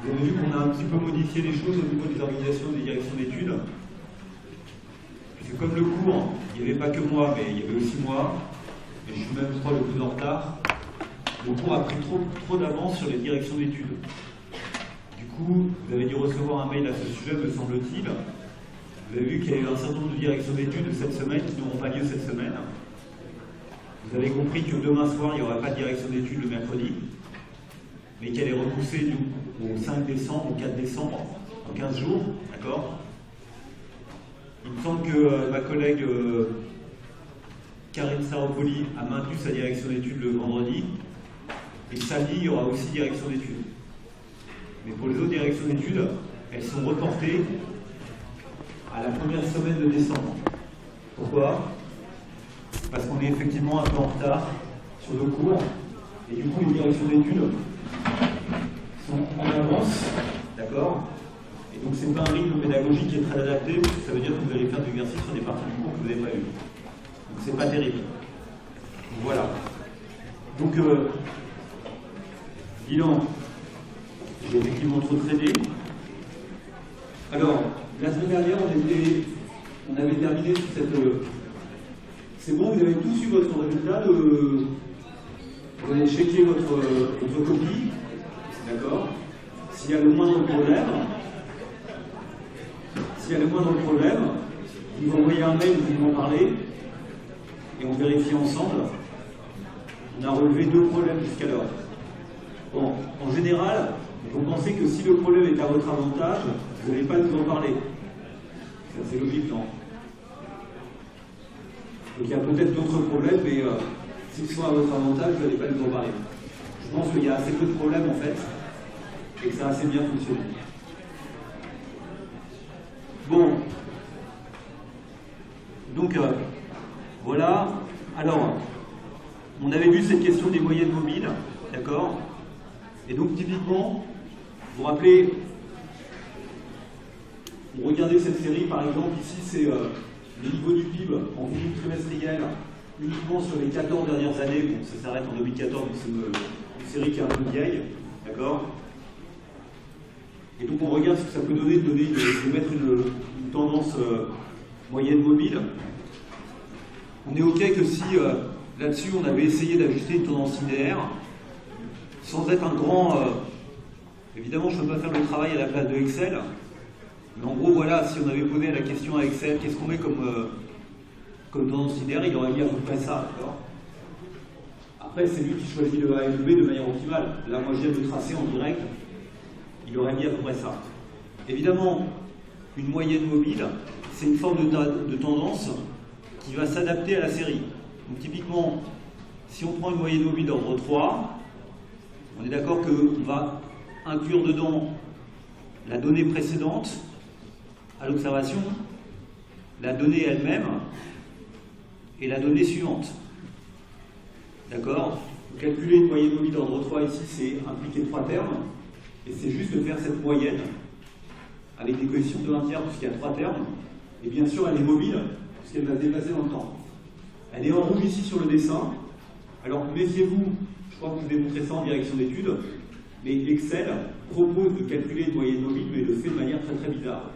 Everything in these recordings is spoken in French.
Vous avez vu qu'on a un petit peu modifié les choses au niveau des organisations des directions d'études. Puisque comme le cours, il n'y avait pas que moi, mais il y avait aussi moi, et je suis même, je crois, le plus en retard, le cours a pris trop d'avance sur les directions d'études. Du coup, vous avez dû recevoir un mail à ce sujet, me semble-t-il. Vous avez vu qu'il y a eu un certain nombre de directions d'études cette semaine qui n'auront pas lieu cette semaine. Vous avez compris que demain soir, il n'y aura pas de direction d'études le mercredi, mais qu'elle est repoussée au 5 décembre, au 4 décembre, en 15 jours, d'accord? Il me semble que ma collègue Karine Saropoli a maintenu sa direction d'études le vendredi, et samedi, il y aura aussi direction d'études. Mais pour les autres directions d'études, elles sont reportées à la première semaine de décembre. Pourquoi? Parce qu'on est effectivement un peu en retard sur le cours, et du coup les directions d'études sont en avance, d'accord? Et donc c'est pas un rythme pédagogique qui est très adapté, parce que ça veut dire que vous allez faire de l'exercice sur des parties du cours que vous n'avez pas eu. Donc c'est pas terrible. Donc, voilà. Donc bilan, j'ai effectivement trop traîné. Alors, la semaine dernière, on avait terminé sur cette... c'est bon, vous avez tous eu votre résultat, vous avez checké votre copie, d'accord? S'il y a le moindre problème, vous m'envoyez un mail, vous m'en parlez, et on vérifie ensemble. On a relevé 2 problèmes jusqu'alors. Bon, en général, vous pensez que si le problème est à votre avantage, vous n'allez pas nous en parler. C'est logique, non? Donc il y a peut-être d'autres problèmes, mais s'ils sont à votre avantage, vous n'allez pas nous en parler. Je pense qu'il y a assez peu de problèmes en fait, et que ça a assez bien fonctionné. Bon. Donc voilà. Alors, on avait vu cette question des moyennes mobiles, d'accord? Et donc typiquement, vous vous rappelez, vous regardez cette série par exemple, ici c'est le niveau du PIB en volume trimestriel uniquement sur les 14 dernières années. Bon, ça s'arrête en 2014, donc c'est une série qui est un peu vieille, d'accord? Et donc on regarde ce que ça peut donner de mettre une tendance moyenne mobile. On est OK que si là-dessus on avait essayé d'ajuster une tendance linéaire, sans être un grand... évidemment, je ne peux pas faire le travail à la place de Excel, mais en gros, voilà, si on avait posé la question à Excel, qu'est-ce qu'on met comme tendance linéaire, il aurait mis à peu près ça, d'accord? Après, c'est lui qui choisit le A et le B de manière optimale. Là, moi, je viens de le tracer en direct, il aurait mis à peu près ça. Évidemment, une moyenne mobile, c'est une forme de tendance qui va s'adapter à la série. Donc, typiquement, si on prend une moyenne mobile d'ordre 3, on est d'accord qu'on va inclure dedans la donnée précédente à l'observation, la donnée elle-même et la donnée suivante. D'accord? Calculer une moyenne mobile d'ordre 3 ici, c'est impliquer 3 termes, et c'est juste de faire cette moyenne avec des coefficients de 1 tiers puisqu'il y a 3 termes, et bien sûr elle est mobile puisqu'elle va se déplacer dans le temps. Elle est en rouge ici sur le dessin, alors méfiez-vous, je crois que je vous ai montré ça en direction d'études, mais Excel propose de calculer une moyenne mobile, mais le fait de manière très très bizarre.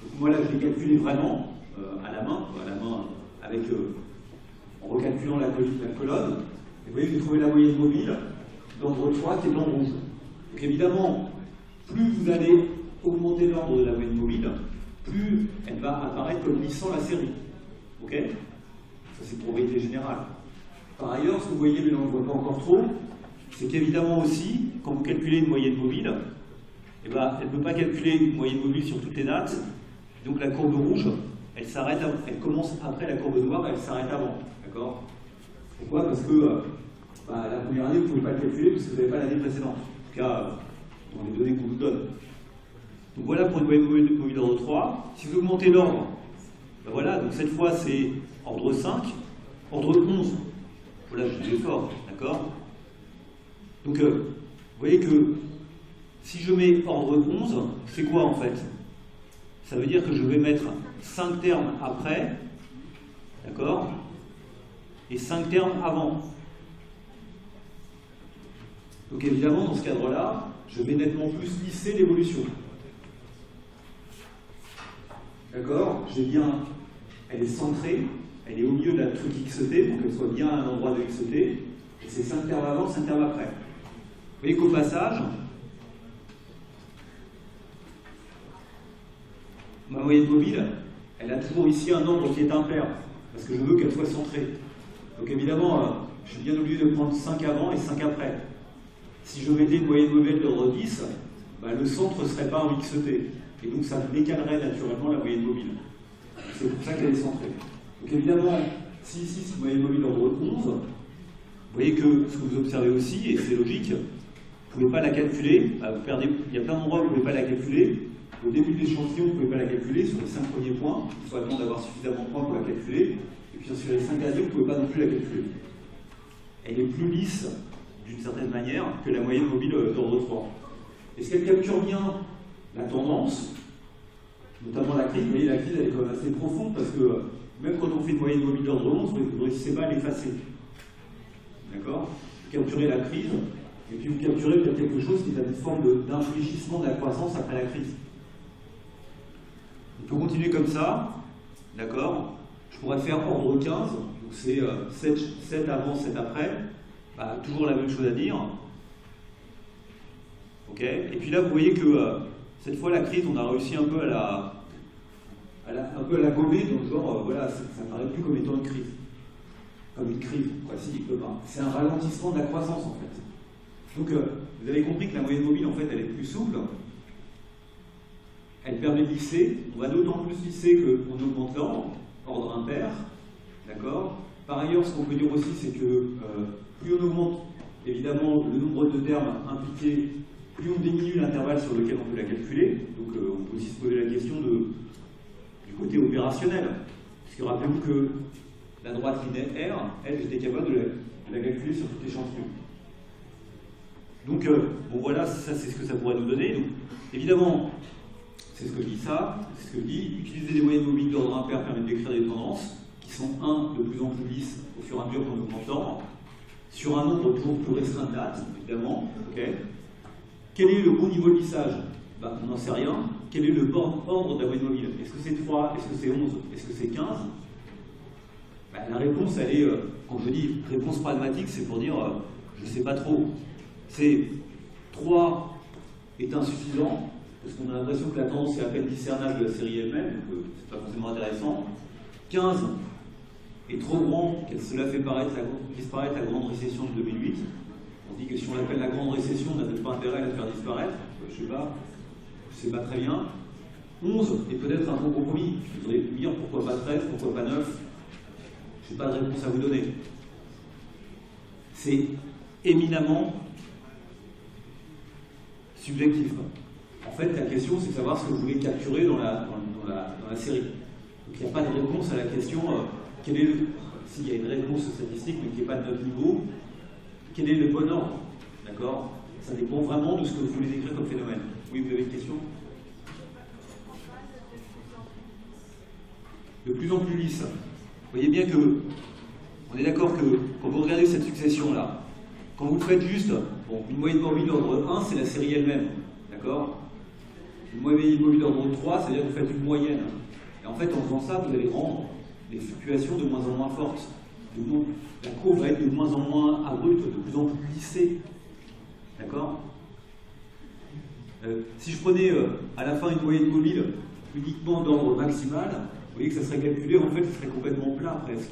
Donc moi là, je l'ai calculé vraiment à la main avec, en recalculant la colonne. Et vous voyez, j'ai trouvé la moyenne mobile d'ordre 3 qui est en rouge. Donc évidemment, plus vous allez augmenter l'ordre de la moyenne mobile, plus elle va apparaître comme lissant la série. Ok? Ça c'est probabilité générale. Par ailleurs, ce que vous voyez, mais on ne le voit pas encore trop, c'est qu'évidemment aussi, quand vous calculez une moyenne mobile, eh ben, elle ne peut pas calculer une moyenne mobile sur toutes les dates. Donc la courbe rouge, elle s'arrête, elle commence après la courbe noire, elle s'arrête avant. D'accord? Pourquoi? Parce que la première année, vous ne pouvez pas le calculer parce que vous n'avez pas l'année précédente. En tout cas, dans les données qu'on vous donne. Donc voilà pour une moyenne mobile d'ordre 3. Si vous augmentez l'ordre, ben voilà, donc cette fois c'est ordre 5, ordre 11. Voilà, je dis fort, d'accord? Donc, vous voyez que si je mets ordre 11, c'est quoi en fait? Ça veut dire que je vais mettre 5 termes après, d'accord? Et 5 termes avant. Donc évidemment, dans ce cadre-là, je vais nettement plus lisser l'évolution. D'accord? J'ai bien, elle est centrée, elle est au milieu de la truc XT pour qu'elle soit bien à un endroit de XT, et c'est 5 termes avant, 5 termes après. Vous voyez qu'au passage, ma moyenne mobile, elle a toujours ici un nombre qui est impair, parce que je veux qu'elle soit centrée. Donc évidemment, je suis bien obligé de prendre 5 avant et 5 après. Si je mettais une moyenne mobile d'ordre 10, bah, le centre ne serait pas en XT. Et donc ça décalerait naturellement la moyenne mobile. C'est pour ça qu'elle est centrée. Donc évidemment, si ici c'est une moyenne mobile d'ordre 11, vous voyez que ce que vous observez aussi, et c'est logique, vous ne pouvez pas la calculer, vous perdez, il y a plein d'endroits où vous ne pouvez pas la calculer. Au début de l'échantillon, vous ne pouvez pas la calculer sur les 5 premiers points, il faut attendre d'avoir suffisamment de points pour la calculer. Et puis sur les 5 derniers, vous ne pouvez pas non plus la calculer. Elle est plus lisse, d'une certaine manière, que la moyenne mobile d'ordre 3. Est-ce qu'elle capture bien la tendance, notamment la crise? Vous voyez, la crise elle est quand même assez profonde parce que même quand on fait une moyenne mobile d'ordre 11, vous ne réussissez pas à l'effacer. D'accord? Vous capturez la crise, et puis vous capturez peut-être quelque chose qui est une forme d'infléchissement de la croissance après la crise. On peut continuer comme ça, d'accord? Je pourrais faire ordre 15, donc c'est 7 avant, 7 après, bah, toujours la même chose à dire. Ok? Et puis là, vous voyez que cette fois, la crise, on a réussi un peu à la gommer, donc genre, voilà, ça ne paraît plus comme étant une crise. Comme une crise, quoi, si, c'est un ralentissement de la croissance, en fait. Donc, vous avez compris que la moyenne mobile, en fait, elle est plus souple. Elle permet de lisser. On va d'autant plus lisser qu'on augmente l'ordre impair. D'accord? Par ailleurs, ce qu'on peut dire aussi, c'est que plus on augmente, évidemment, le nombre de termes impliqués, plus on diminue l'intervalle sur lequel on peut la calculer. Donc, on peut aussi se poser la question du côté opérationnel. Parce que rappelez-vous que la droite linéaire, elle, j'étais capable de la calculer sur tout échantillon. Donc, bon voilà, ça c'est ce que ça pourrait nous donner. Donc, évidemment, c'est ce que dit ça, c'est ce que dit. Utiliser des moyennes mobiles d'ordre impair permet d'écrire des tendances qui sont, de plus en plus lisses au fur et à mesure qu'on augmente l'ordre, sur un nombre toujours plus restreint de dates, évidemment. Okay. Quel est le bon niveau de lissage? Ben, on n'en sait rien. Quel est le ordre de la moyenne mobile? Est-ce que c'est 3? Est-ce que c'est 11? Est-ce que c'est 15? Ben, la réponse, elle est, quand je dis réponse pragmatique, c'est pour dire, je ne sais pas trop. C'est 3 est insuffisant, parce qu'on a l'impression que la tendance est à peine discernable de la série elle-même, donc c'est pas forcément intéressant. 15 est trop grand, qu'elle cela fait disparaître la grande récession de 2008. On dit que si on l'appelle la grande récession, on n'a peut-être pas intérêt à la faire disparaître, je sais pas très bien. 11 est peut-être un bon compromis. Vous auriez pu me dire pourquoi pas 13, pourquoi pas 9. Je n'ai pas de réponse à vous donner. C'est éminemment subjectif. En fait, la question, c'est de savoir ce que vous voulez capturer dans la série. Donc, il n'y a pas de réponse à la question s'il y a une réponse statistique, mais qui n'est pas de notre niveau, quel est le bon ordre? D'accord? Ça dépend vraiment de ce que vous voulez décrire comme phénomène. Oui, vous avez une question? De plus en plus lisse. Vous voyez bien que, on est d'accord que quand vous regardez cette succession-là, quand vous faites juste, bon, une moyenne mobile d'ordre 1, c'est la série elle-même. D'accord? Une moyenne mobile d'ordre 3, c'est-à-dire que vous faites une moyenne. Et en fait, en faisant ça, vous allez rendre les fluctuations de moins en moins fortes. La courbe va être de moins en moins abrupte, de plus en plus lissée. D'accord? Si je prenais à la fin une moyenne mobile uniquement d'ordre maximal, vous voyez que ça serait calculé, en fait, ça serait complètement plat presque.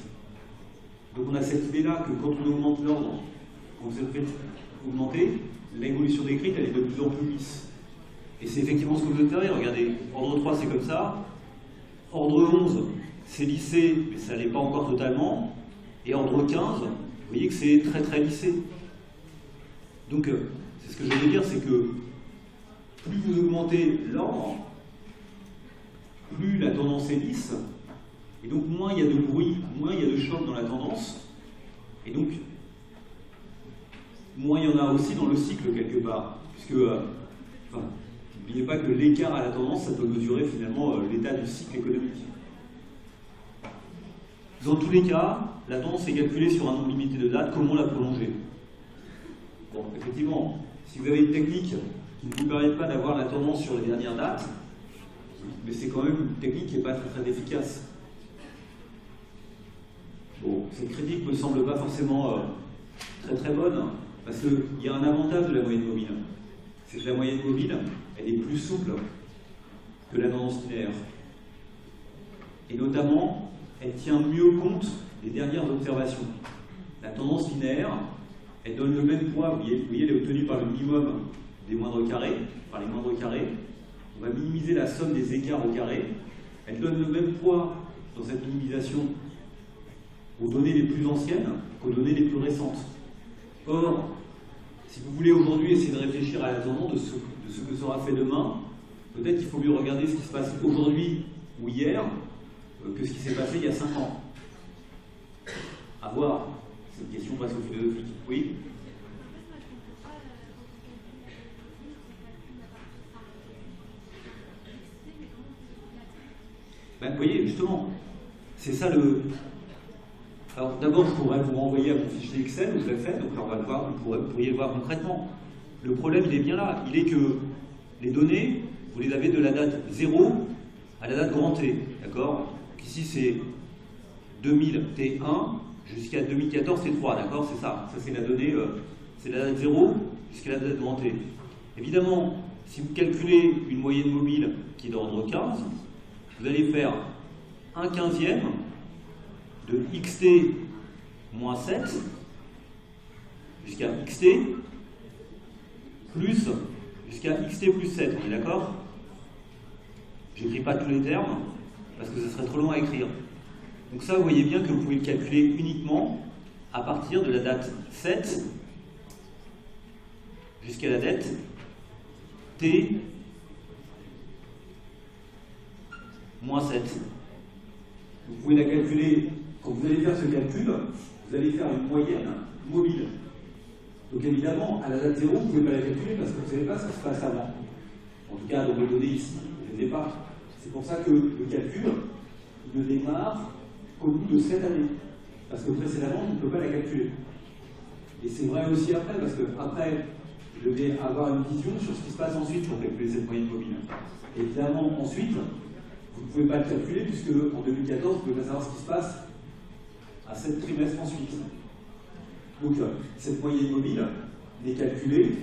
Donc on a cette idée-là que quand on augmente l'ordre, quand vous faites augmenter, l'évolution décrite, elle est de plus en plus lisse. Et c'est effectivement ce que vous observez. Regardez, ordre 3, c'est comme ça. Ordre 11, c'est lissé, mais ça ne l'est pas encore totalement. Et ordre 15, vous voyez que c'est très très lissé. Donc, c'est ce que je veux dire, c'est que plus vous augmentez l'ordre, plus la tendance est lisse, et donc moins il y a de bruit, moins il y a de choc dans la tendance, et donc moins il y en a aussi dans le cycle quelque part, puisque, n'oubliez pas que l'écart à la tendance, ça peut mesurer finalement l'état du cycle économique. Dans tous les cas, la tendance est calculée sur un nombre limité de dates, comment la prolonger? Bon, effectivement, si vous avez une technique qui ne vous permettent pas d'avoir la tendance sur les dernières dates, mais c'est quand même une technique qui n'est pas très efficace. Bon, cette critique ne me semble pas forcément très bonne, parce qu'il y a un avantage de la moyenne mobile. C'est que la moyenne mobile, elle est plus souple que la tendance linéaire. Et notamment, elle tient mieux compte des dernières observations. La tendance linéaire, elle donne le même poids, vous voyez, elle est obtenue par le minimum des moindres carrés, par les moindres carrés. On va minimiser la somme des écarts au carré. Elle donne le même poids dans cette minimisation aux données les plus anciennes qu'aux données les plus récentes. Or, si vous voulez aujourd'hui essayer de réfléchir à la tendance de ce que sera fait demain, peut-être qu'il faut mieux regarder ce qui se passe aujourd'hui ou hier que ce qui s'est passé il y a 5 ans. À voir. C'est une question presque philosophique. Oui ? Ben, vous voyez, justement, c'est ça le... Alors d'abord, je pourrais vous renvoyer à mon fichier Excel, où je l'ai fait, donc là on va le voir, vous pourriez le voir concrètement. Le problème, il est bien là. Il est que les données, vous les avez de la date 0 à la date grand T, d'accord? Ici, c'est 2000 T1 jusqu'à 2014 T3, d'accord? C'est ça. Ça, c'est la donnée, c'est la date 0 jusqu'à la date grand T. Évidemment, si vous calculez une moyenne mobile qui est d'ordre 15, vous allez faire 1/15e de xt moins 7 jusqu'à xt plus jusqu'à xt plus 7, on est d'accord? Je n'écris pas tous les termes parce que ce serait trop long à écrire. Donc ça, vous voyez bien que vous pouvez le calculer uniquement à partir de la date 7 jusqu'à la date t moins 7. Vous pouvez la calculer, quand vous allez faire ce calcul, vous allez faire une moyenne mobile. Donc évidemment, à la date 0, vous ne pouvez pas la calculer parce que vous ne savez pas ce qui se passe avant. En tout cas, dans les données ici, je ne sais pas. C'est pour ça que le calcul, il ne démarre qu'au bout de 7 années. Parce que précédemment, on ne peut pas la calculer. Et c'est vrai aussi après, parce que après, je vais avoir une vision sur ce qui se passe ensuite pour calculer cette moyenne mobile. Et évidemment, ensuite, vous ne pouvez pas le calculer puisque en 2014, vous ne pouvez pas savoir ce qui se passe à 7 trimestres ensuite. Donc, cette moyenne mobile n'est calculée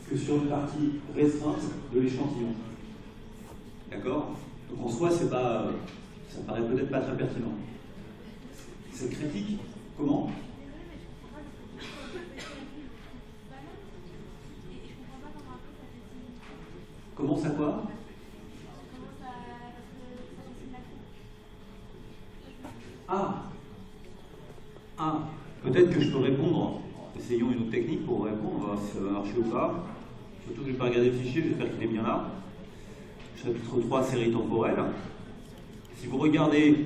que sur une partie restreinte de l'échantillon. D'accord? Donc en soi, c'est pas, ça paraît peut-être pas très pertinent. Cette critique, comment? Comment ça quoi? Peut-être que je peux répondre. Essayons une autre technique pour répondre, on va voir si ça va marcher ou pas. Surtout que je ne vais pas regarder le fichier, j'espère qu'il est bien là. Chapitre 3, série temporelle. Si vous regardez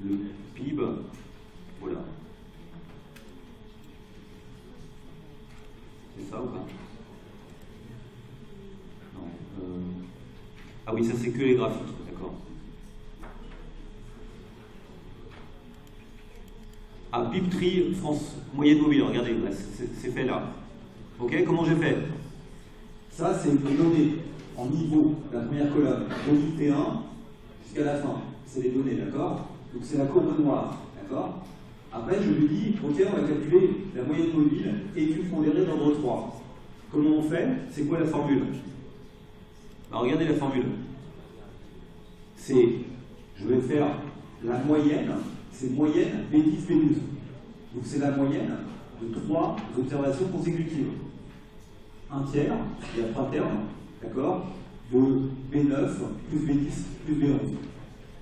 le PIB, voilà. C'est ça ou pas? Non. Ah oui, ça c'est que les graphiques, d'accord. Ah, PIB-TRI, France, moyenne mobile, regardez, c'est fait là. Ok, comment j'ai fait? Ça, c'est les données en niveau, la première colonne, 2000 T1 jusqu'à la fin. C'est les données, d'accord? Donc c'est la courbe noire, d'accord? Après, je lui dis, ok, on va calculer la moyenne mobile étude pondérée d'ordre 3. Comment on fait? C'est quoi la formule? Alors, regardez la formule. C'est, je vais faire la moyenne, c'est moyenne B10, B12. Donc c'est la moyenne de 3 observations consécutives. Un tiers, il y a 3 termes, d'accord, de B9 plus B10 plus B11.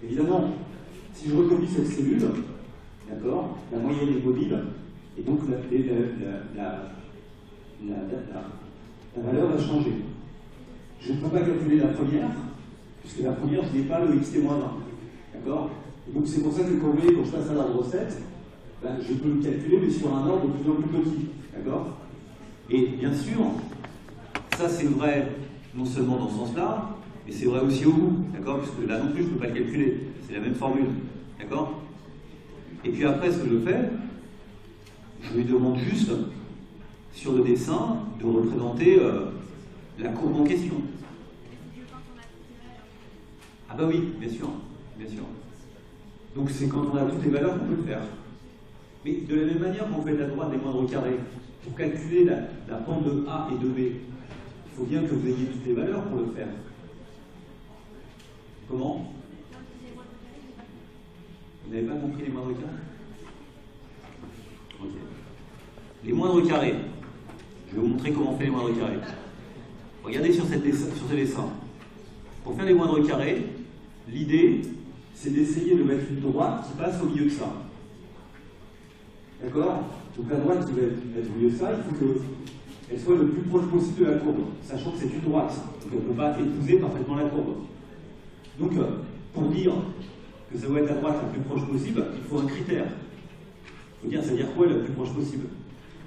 Évidemment, si je recopie cette cellule, d'accord, la moyenne est mobile, et donc la valeur va changer. Je ne peux pas calculer la première, puisque la première, je n'ai pas le xt-1, d'accord? Donc c'est pour ça que quand je passe à l'ordre 7, ben, je peux le calculer, mais sur un ordre de plus en plus petit, d'accord? Et bien sûr, ça c'est vrai non seulement dans ce sens-là, mais c'est vrai aussi au bout, d'accord? Puisque là non plus, je ne peux pas le calculer, c'est la même formule, d'accord? Et puis après, ce que je fais, je lui demande juste sur le dessin de représenter la courbe en question. Ah bah oui, bien sûr, bien sûr. Donc c'est quand on a toutes les valeurs qu'on peut le faire. Mais de la même manière qu'on fait de la droite des moindres carrés, pour calculer la pente de A et de B, il faut bien que vous ayez toutes les valeurs pour le faire. Comment? Vous n'avez pas compris les moindres carrés? Ok. Les moindres carrés. Je vais vous montrer comment on fait les moindres carrés. Regardez sur ce dessin. Pour faire les moindres carrés, l'idée, c'est d'essayer de mettre une droite qui passe au milieu de ça. D'accord? Donc la droite qui va être au milieu de ça, il faut qu'elle soit le plus proche possible de la courbe, sachant que c'est une droite. Donc elle ne peut pas épouser parfaitement la courbe. Donc, pour dire que ça doit être la droite la plus proche possible, il faut un critère. Il faut dire, ça veut dire quoi la plus proche possible?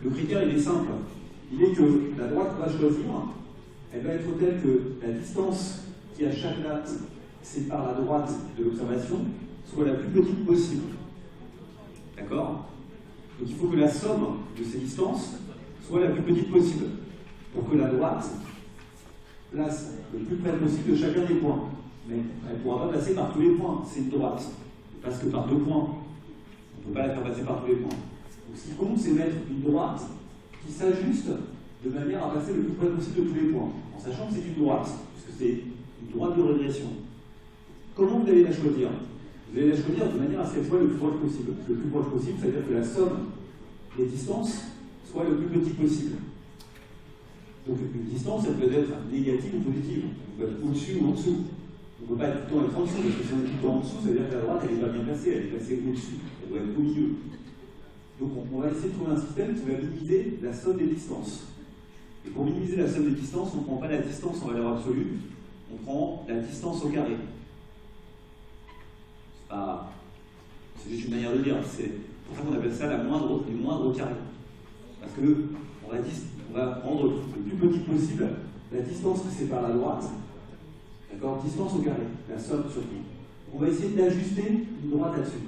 Le critère, il est simple. Il est que la droite qu'on va choisir, elle va être telle que la distance qui à chaque date sépare la droite de l'observation soit la plus petite possible. D'accord? Donc il faut que la somme de ces distances soit la plus petite possible, pour que la droite place le plus près possible de chacun des points. Mais elle ne pourra pas passer par tous les points, c'est une droite. Elle ne passe que par 2 points. On ne peut pas la faire passer par tous les points. Donc ce qui compte, c'est mettre une droite qui s'ajuste de manière à passer le plus près possible de tous les points, en sachant que c'est une droite, puisque c'est une droite de régression. Comment vous allez la choisir? Vous allez la choisir de manière à ce qu'elle soit le plus proche possible. Le plus proche possible, c'est-à-dire que la somme des distances soit le plus petit possible. Donc une distance, elle peut être négative ou positive. Elle peut être au-dessus ou en dessous. On ne peut pas être tout le temps être en dessous, parce que si on est tout le temps en dessous, ça veut dire que la droite, elle n'est pas bien placée, elle est placée au-dessus. Elle doit être au milieu. Donc on va essayer de trouver un système qui va minimiser la somme des distances. Et pour minimiser la somme des distances, on ne prend pas la distance en valeur absolue, on prend la distance au carré. C'est juste une manière de dire, c'est pour ça qu'on appelle ça les moindres carrés. Parce que on va prendre le plus petit possible la distance qui sépare la droite, d'accord, distance au carré, la somme sur qui. On va essayer d'ajuster une droite là-dessus,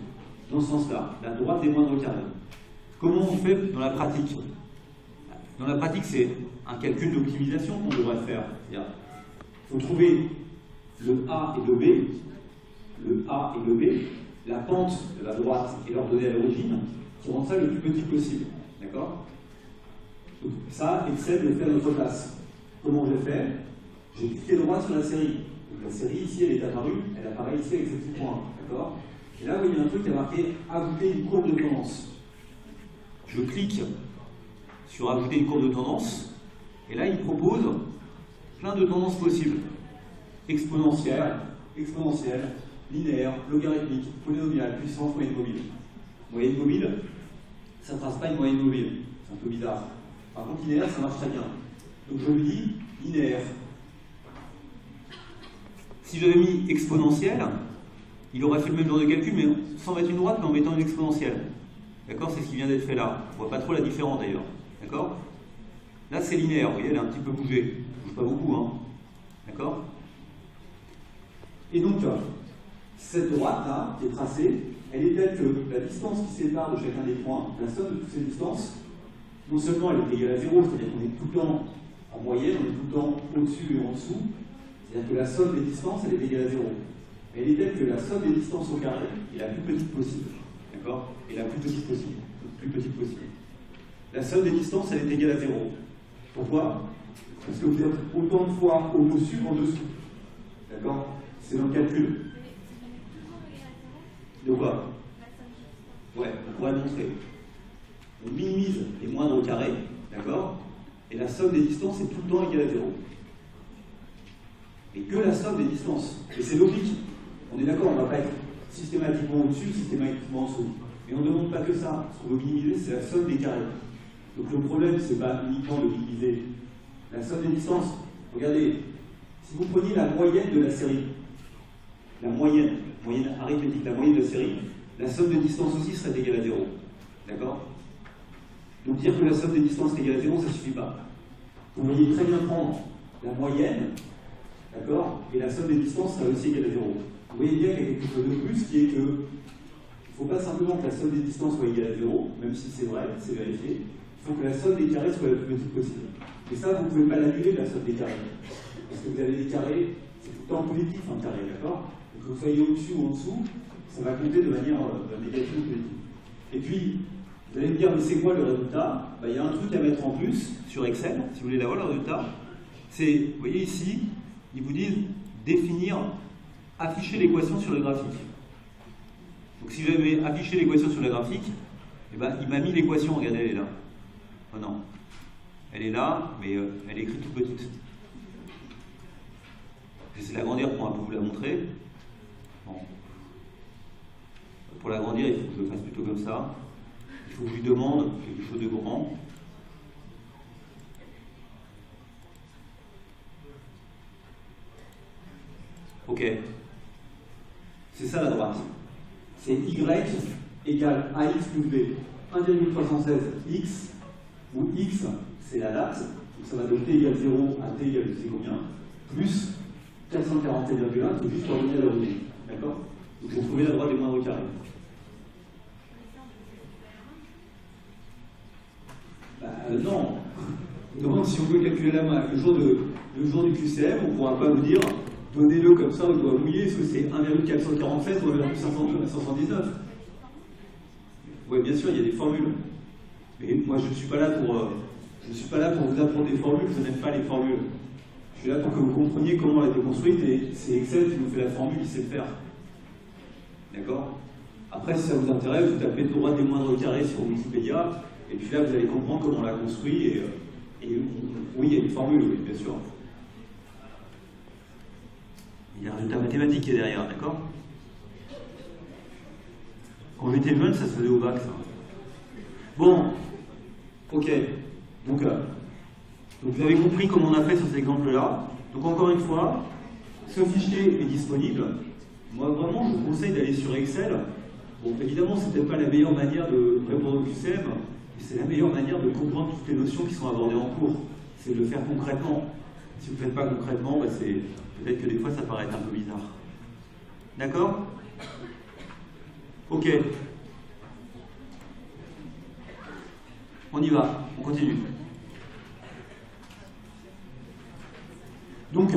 dans ce sens-là, la droite des moindres carrés. Comment on fait dans la pratique? Dans la pratique, c'est un calcul d'optimisation qu'on devrait faire. Il faut trouver le A et le B, la pente de la droite et l'ordonnée à l'origine, qui rendent ça le plus petit possible. D'accord? Donc ça excède de faire notre classe. Comment je l'ai fait? J'ai cliqué droit sur la série. Donc la série ici, elle est apparue, elle apparaît ici avec ce petit point. D'accord? Et là, vous voyez un truc qui a marqué ajouter une courbe de tendance. Je clique sur ajouter une courbe de tendance, et là, il propose plein de tendances possibles. Exponentielle, linéaire, logarithmique, polynomiale, puissance, moyenne mobile. Moyenne mobile, ça ne trace pas une moyenne mobile. C'est un peu bizarre. Par contre, linéaire, ça marche très bien. Donc je lui dis linéaire. Si j'avais mis exponentielle, il aurait fait le même genre de calcul, mais sans mettre une droite, mais en mettant une exponentielle. D'accord? C'est ce qui vient d'être fait là. On ne voit pas trop la différence d'ailleurs. D'accord? Là, c'est linéaire. Vous voyez, elle a un petit peu bougé. Elle ne bouge pas beaucoup. Hein? D'accord? Et donc, cette droite-là, qui est tracée, elle est telle que la distance qui sépare de chacun des points, la somme de toutes ces distances, non seulement elle est égale à 0, c'est-à-dire qu'on est tout le temps en moyenne, on est tout le temps au-dessus et en dessous, c'est-à-dire que la somme des distances, elle est égale à 0. Elle est telle que la somme des distances au carré est la plus petite possible. D'accord? Et la plus petite possible. La somme des distances, elle est égale à 0. Pourquoi? Parce que vous êtes autant de fois au-dessus qu'en dessous. D'accord? C'est dans le calcul. De quoi? Ouais, on pourrait montrer. On minimise les moindres carrés, d'accord? Et la somme des distances est tout le temps égale à 0. Et que la somme des distances. Et c'est logique. On est d'accord, on ne va pas être systématiquement au-dessus, systématiquement en dessous. Mais on ne demande pas que ça. Ce qu'on veut minimiser, c'est la somme des carrés. Donc le problème, ce n'est pas uniquement de minimiser la somme des distances. Regardez, si vous preniez la moyenne de la série, la moyenne arithmétique, la moyenne de la série, la somme des distances aussi serait égale à 0. D'accord? Donc dire que la somme des distances est égale à 0, ça ne suffit pas. Vous voyez très bien prendre la moyenne, d'accord, et la somme des distances serait aussi égale à 0. Vous voyez bien qu'il y a quelque chose de plus qui est que il ne faut pas simplement que la somme des distances soit égale à 0, même si c'est vrai, c'est vérifié. il faut que la somme des carrés soit la plus petite possible. Et ça, vous ne pouvez pas l'annuler, la somme des carrés. Parce que vous avez des carrés, c'est tout le temps positif un carré, d'accord? Donc que vous soyez au-dessus ou en dessous, ça va compter de manière négative ou positive. Et puis, vous allez me dire, mais c'est quoi le résultat? Il y a un truc à mettre en plus sur Excel, si vous voulez l'avoir, le résultat. C'est, vous voyez ici, ils vous disent définir, afficher l'équation sur le graphique. Donc si j'avais affiché l'équation sur le graphique, eh ben, il m'a mis l'équation, regardez, elle est là. Oh non. Elle est là, mais elle est écrite toute petite. J'essaie de l'agrandir pour un peu vous la montrer. Bon. Pour l'agrandir, il faut que je le fasse plutôt comme ça. Il faut que je lui demande quelque chose de grand. Ok. C'est ça la droite. C'est y égale ax plus b. 1,316x, où x, c'est la date, donc ça va de t égale 0 à t égale je sais combien, plus 441,1, c'est juste pour donner à l'origine. D'accord? Donc vous trouvez la droite des moindres carrés. Non. Donc si on veut calculer la main, le jour du QCM, on ne pourra pas vous dire donnez-le comme ça au doigt mouillé, est-ce que c'est 1,447 ou 1,519? Oui, bien sûr, il y a des formules. Mais moi, je ne suis pas là pour vous apprendre des formules, je n'aime pas les formules. Je suis là pour que vous compreniez comment elle a été construite, et c'est Excel qui vous fait la formule, il sait le faire. D'accord? Après, si ça vous intéresse, vous tapez droite des moindres carrés sur Wikipédia, et puis là, vous allez comprendre comment on l'a construit, et oui, il y a une formule, oui, bien sûr. Il y a un résultat mathématique qui est derrière, d'accord? Quand j'étais jeune, ça se faisait au bac, ça. Bon, ok. Donc, vous avez compris comment on a fait sur cet exemple-là. Donc, encore une fois, ce fichier est disponible. Moi, vraiment, je vous conseille d'aller sur Excel. Bon, évidemment, c'est peut-être pas la meilleure manière de répondre au QCM, mais c'est la meilleure manière de comprendre toutes les notions qui sont abordées en cours. C'est de le faire concrètement. Si vous ne le faites pas concrètement, bah, peut-être que des fois, ça paraît un peu bizarre. D'accord? Ok. On y va, on continue. Donc,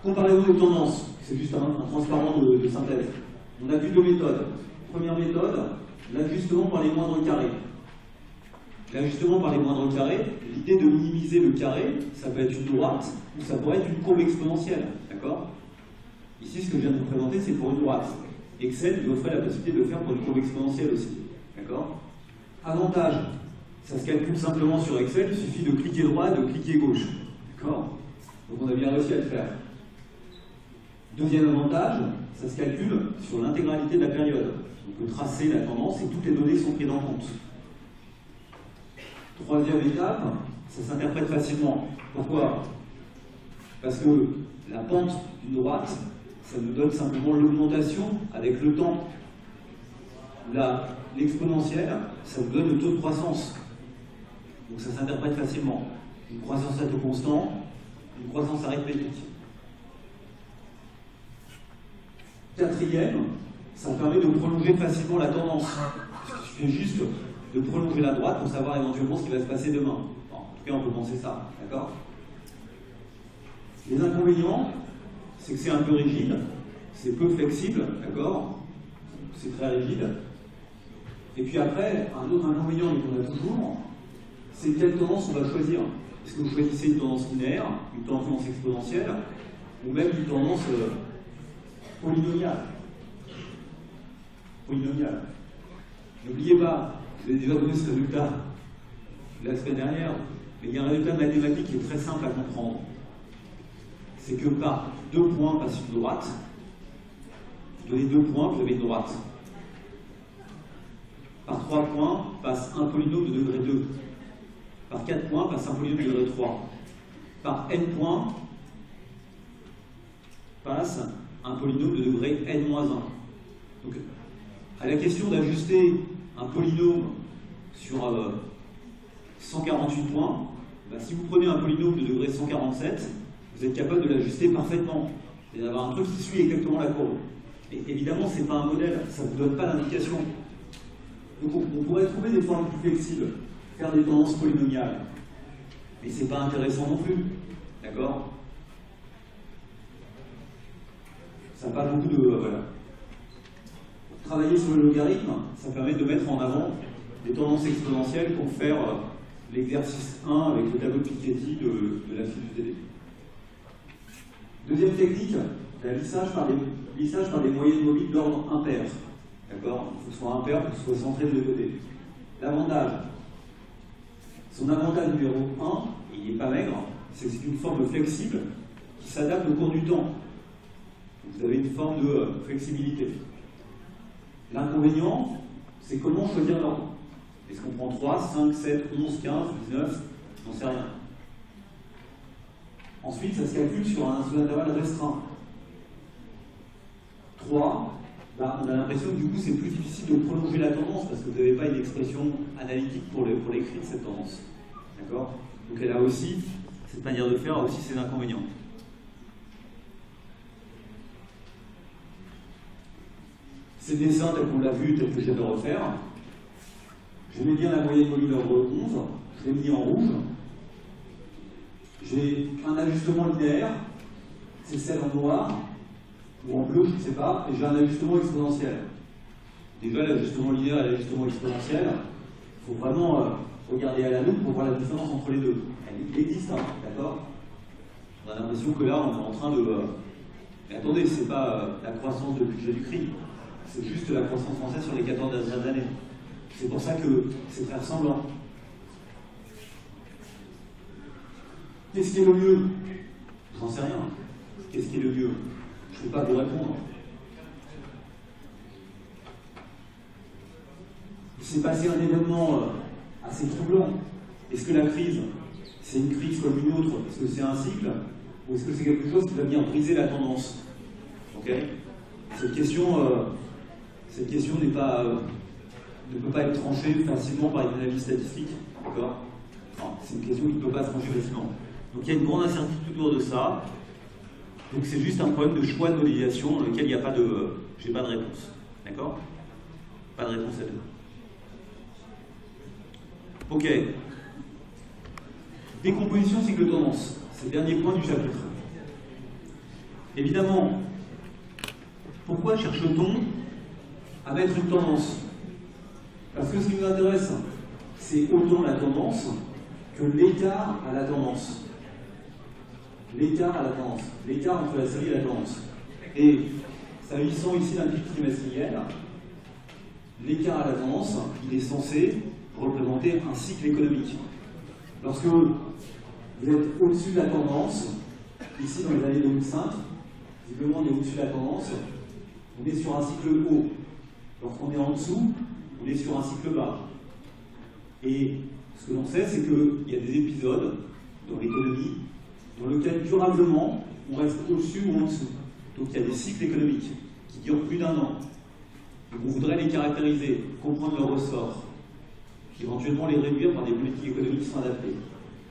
comparaison des tendances, c'est juste un transparent de synthèse. On a vu deux méthodes. Première méthode, l'ajustement par les moindres carrés. L'ajustement par les moindres carrés, l'idée de minimiser le carré, ça peut être une droite ou ça pourrait être une courbe exponentielle. D'accord? Ici, ce que je viens de vous présenter, c'est pour une droite. Excel vous offrait la possibilité de le faire pour une courbe exponentielle aussi. D'accord? Avantage, ça se calcule simplement sur Excel, il suffit de cliquer droit et de cliquer gauche. D'accord? Donc on a bien réussi à le faire. Deuxième avantage, ça se calcule sur l'intégralité de la période. On peut tracer la tendance et toutes les données sont prises en compte. Troisième étape, ça s'interprète facilement. Pourquoi? Parce que la pente d'une droite, ça nous donne simplement l'augmentation avec le temps. L'exponentielle, ça nous donne le taux de croissance. Donc ça s'interprète facilement. Une croissance à taux constant, une croissance arithmétique. Quatrième, ça permet de prolonger facilement la tendance. Il suffit juste de prolonger la droite pour savoir éventuellement ce qui va se passer demain. Bon, en tout cas, on peut penser ça, d'accord? Les inconvénients, c'est que c'est un peu rigide, c'est peu flexible, d'accord? C'est très rigide. Et puis après, un autre inconvénient qu'on a toujours, c'est quelle tendance on va choisir. Est-ce que vous choisissez une tendance linéaire, une tendance exponentielle, ou même une tendance polynomiale? Polynomiale. N'oubliez pas, je vous ai déjà donné ce résultat la semaine dernière, mais il y a un résultat mathématique qui est très simple à comprendre. C'est que par 2 points passe une droite. Vous donnez 2 points, vous avez une droite. Par 3 points passe un polynôme de degré 2. Par 4 points passe un polynôme de degré 3. Par n points passe un polynôme de degré n-1. Donc, à la question d'ajuster un polynôme sur 148 points, bah, si vous prenez un polynôme de degré 147, vous êtes capable de l'ajuster parfaitement et d'avoir un truc qui suit exactement la courbe. Et évidemment, ce n'est pas un modèle, ça ne vous donne pas l'indication. Donc on pourrait trouver des formes plus flexibles. faire des tendances polynomiales. Mais c'est pas intéressant non plus. D'accord? Ça n'a pas beaucoup de... voilà. Travailler sur le logarithme, ça permet de mettre en avant des tendances exponentielles pour faire l'exercice 1 avec le tableau de Piketty de la file du TD. Deuxième technique, la lissage par des moyennes mobiles d'ordre impair. D'accord? Il faut que ce soit impair pour que ce soit centré de deux côtés. L'avantage, son avantage numéro 1, et il n'est pas maigre, c'est que c'est une forme flexible qui s'adapte au cours du temps. Vous avez une forme de flexibilité. L'inconvénient, c'est comment choisir l'ordre. Est-ce qu'on prend 3, 5, 7, 11, 15, 19? J'en sais rien. Ensuite, ça se calcule sur un intervalle restreint. 3, on a l'impression que du coup, c'est plus difficile de prolonger la tendance parce que vous n'avez pas une expression analytique pour l'écrire cette tendance. D'accord? Donc elle a aussi, cette manière de faire a aussi ses inconvénients. Ces dessins tels qu'on l'a vu, tels que je viens de refaire, je mets bien la moyenne mobile ordre 11, je l'ai mis en rouge. J'ai un ajustement linéaire, c'est celle en noir, ou en bleu, je ne sais pas, et j'ai un ajustement exponentiel. Déjà, l'ajustement linéaire et l'ajustement exponentiel, il faut vraiment regarder à la loupe pour voir la différence entre les deux. Il existe, hein, d'accord? On a l'impression que là, on est en train de... Mais attendez, c'est pas la croissance de budget du CRI, c'est juste la croissance française sur les 14 dernières années. C'est pour ça que c'est très ressemblant. Qu'est-ce qui est le mieux? J'en sais rien. Qu'est-ce qui est le mieux? Je ne peux pas vous répondre. Il s'est passé un événement assez troublant. Est-ce que la crise, c'est une crise comme une autre? Est-ce que c'est un cycle? Ou est-ce que c'est quelque chose qui va venir briser la tendance? Ok? Cette question ne peut pas être tranchée facilement par une analyse statistique. D'accord? C'est une question qui ne peut pas se trancher facilement. Donc il y a une grande incertitude autour de ça. Donc c'est juste un problème de choix de modélisation dans lequel il n'y a pas de... j'ai pas de réponse. D'accord? Pas de réponse à deux. Ok. Décomposition cycle tendance. C'est le dernier point du chapitre. Évidemment, pourquoi cherche-t-on à mettre une tendance? Parce que ce qui nous intéresse, c'est autant la tendance que l'écart à la tendance. L'écart à la tendance. L'écart entre la série et la tendance. Et s'agissant ici d'un pic trimestriel, l'écart à la tendance, il est censé représenter un cycle économique. Lorsque vous êtes au-dessus de la tendance, ici dans les années 2005, visiblement on est au-dessus de la tendance, on est sur un cycle haut. Lorsqu'on est en dessous, on est sur un cycle bas. Et ce que l'on sait, c'est qu'il y a des épisodes dans l'économie dans lesquels durablement on reste au-dessus ou en dessous. Donc il y a des cycles économiques qui durent plus d'un an. Donc on voudrait les caractériser, comprendre leurs ressorts, éventuellement les réduire par des politiques économiques qui sont adaptées.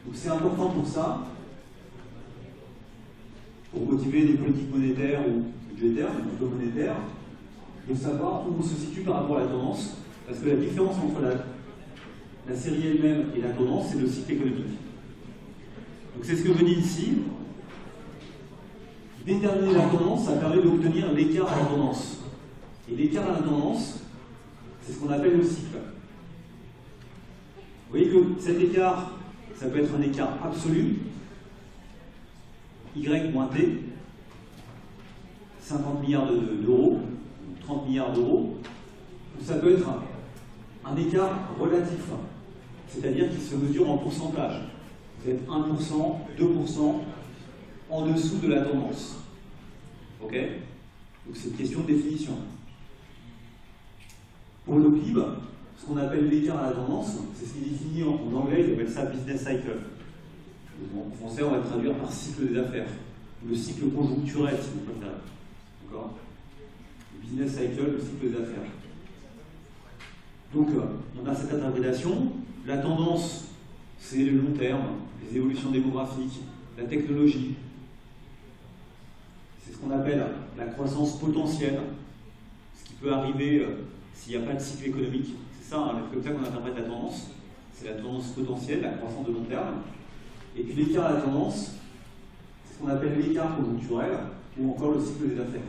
Donc c'est important pour ça, pour motiver des politiques monétaires ou budgétaires, ou plutôt monétaires, de savoir où on se situe par rapport à la tendance, parce que la différence entre la série elle-même et la tendance, c'est le cycle économique. Donc c'est ce que je dis ici. Déterminer la tendance, ça permet d'obtenir l'écart à la tendance. Et l'écart à la tendance, c'est ce qu'on appelle le cycle. Vous voyez que cet écart, ça peut être un écart absolu, Y moins T, 50 milliards d'euros, 30 milliards d'euros, ou ça peut être un écart relatif, c'est-à-dire qu'il se mesure en pourcentage. Vous êtes 1%, 2% en dessous de la tendance. Ok? Donc c'est une question de définition. Pour le PIB, ce qu'on appelle l'écart à la tendance, c'est ce qui est défini en anglais, ils appellent ça business cycle. En français, on va le traduire par cycle des affaires. Le cycle conjoncturel, si vous préférez. D'accord? Le business cycle, le cycle des affaires. Donc, on a cette interprétation. La tendance, c'est le long terme, les évolutions démographiques, la technologie. C'est ce qu'on appelle la croissance potentielle, ce qui peut arriver s'il n'y a pas de cycle économique. C'est ça, hein, comme ça qu'on interprète la tendance. c'est la tendance potentielle, la croissance de long terme. Et puis l'écart à la tendance, c'est ce qu'on appelle l'écart conjoncturel, ou encore le cycle des affaires.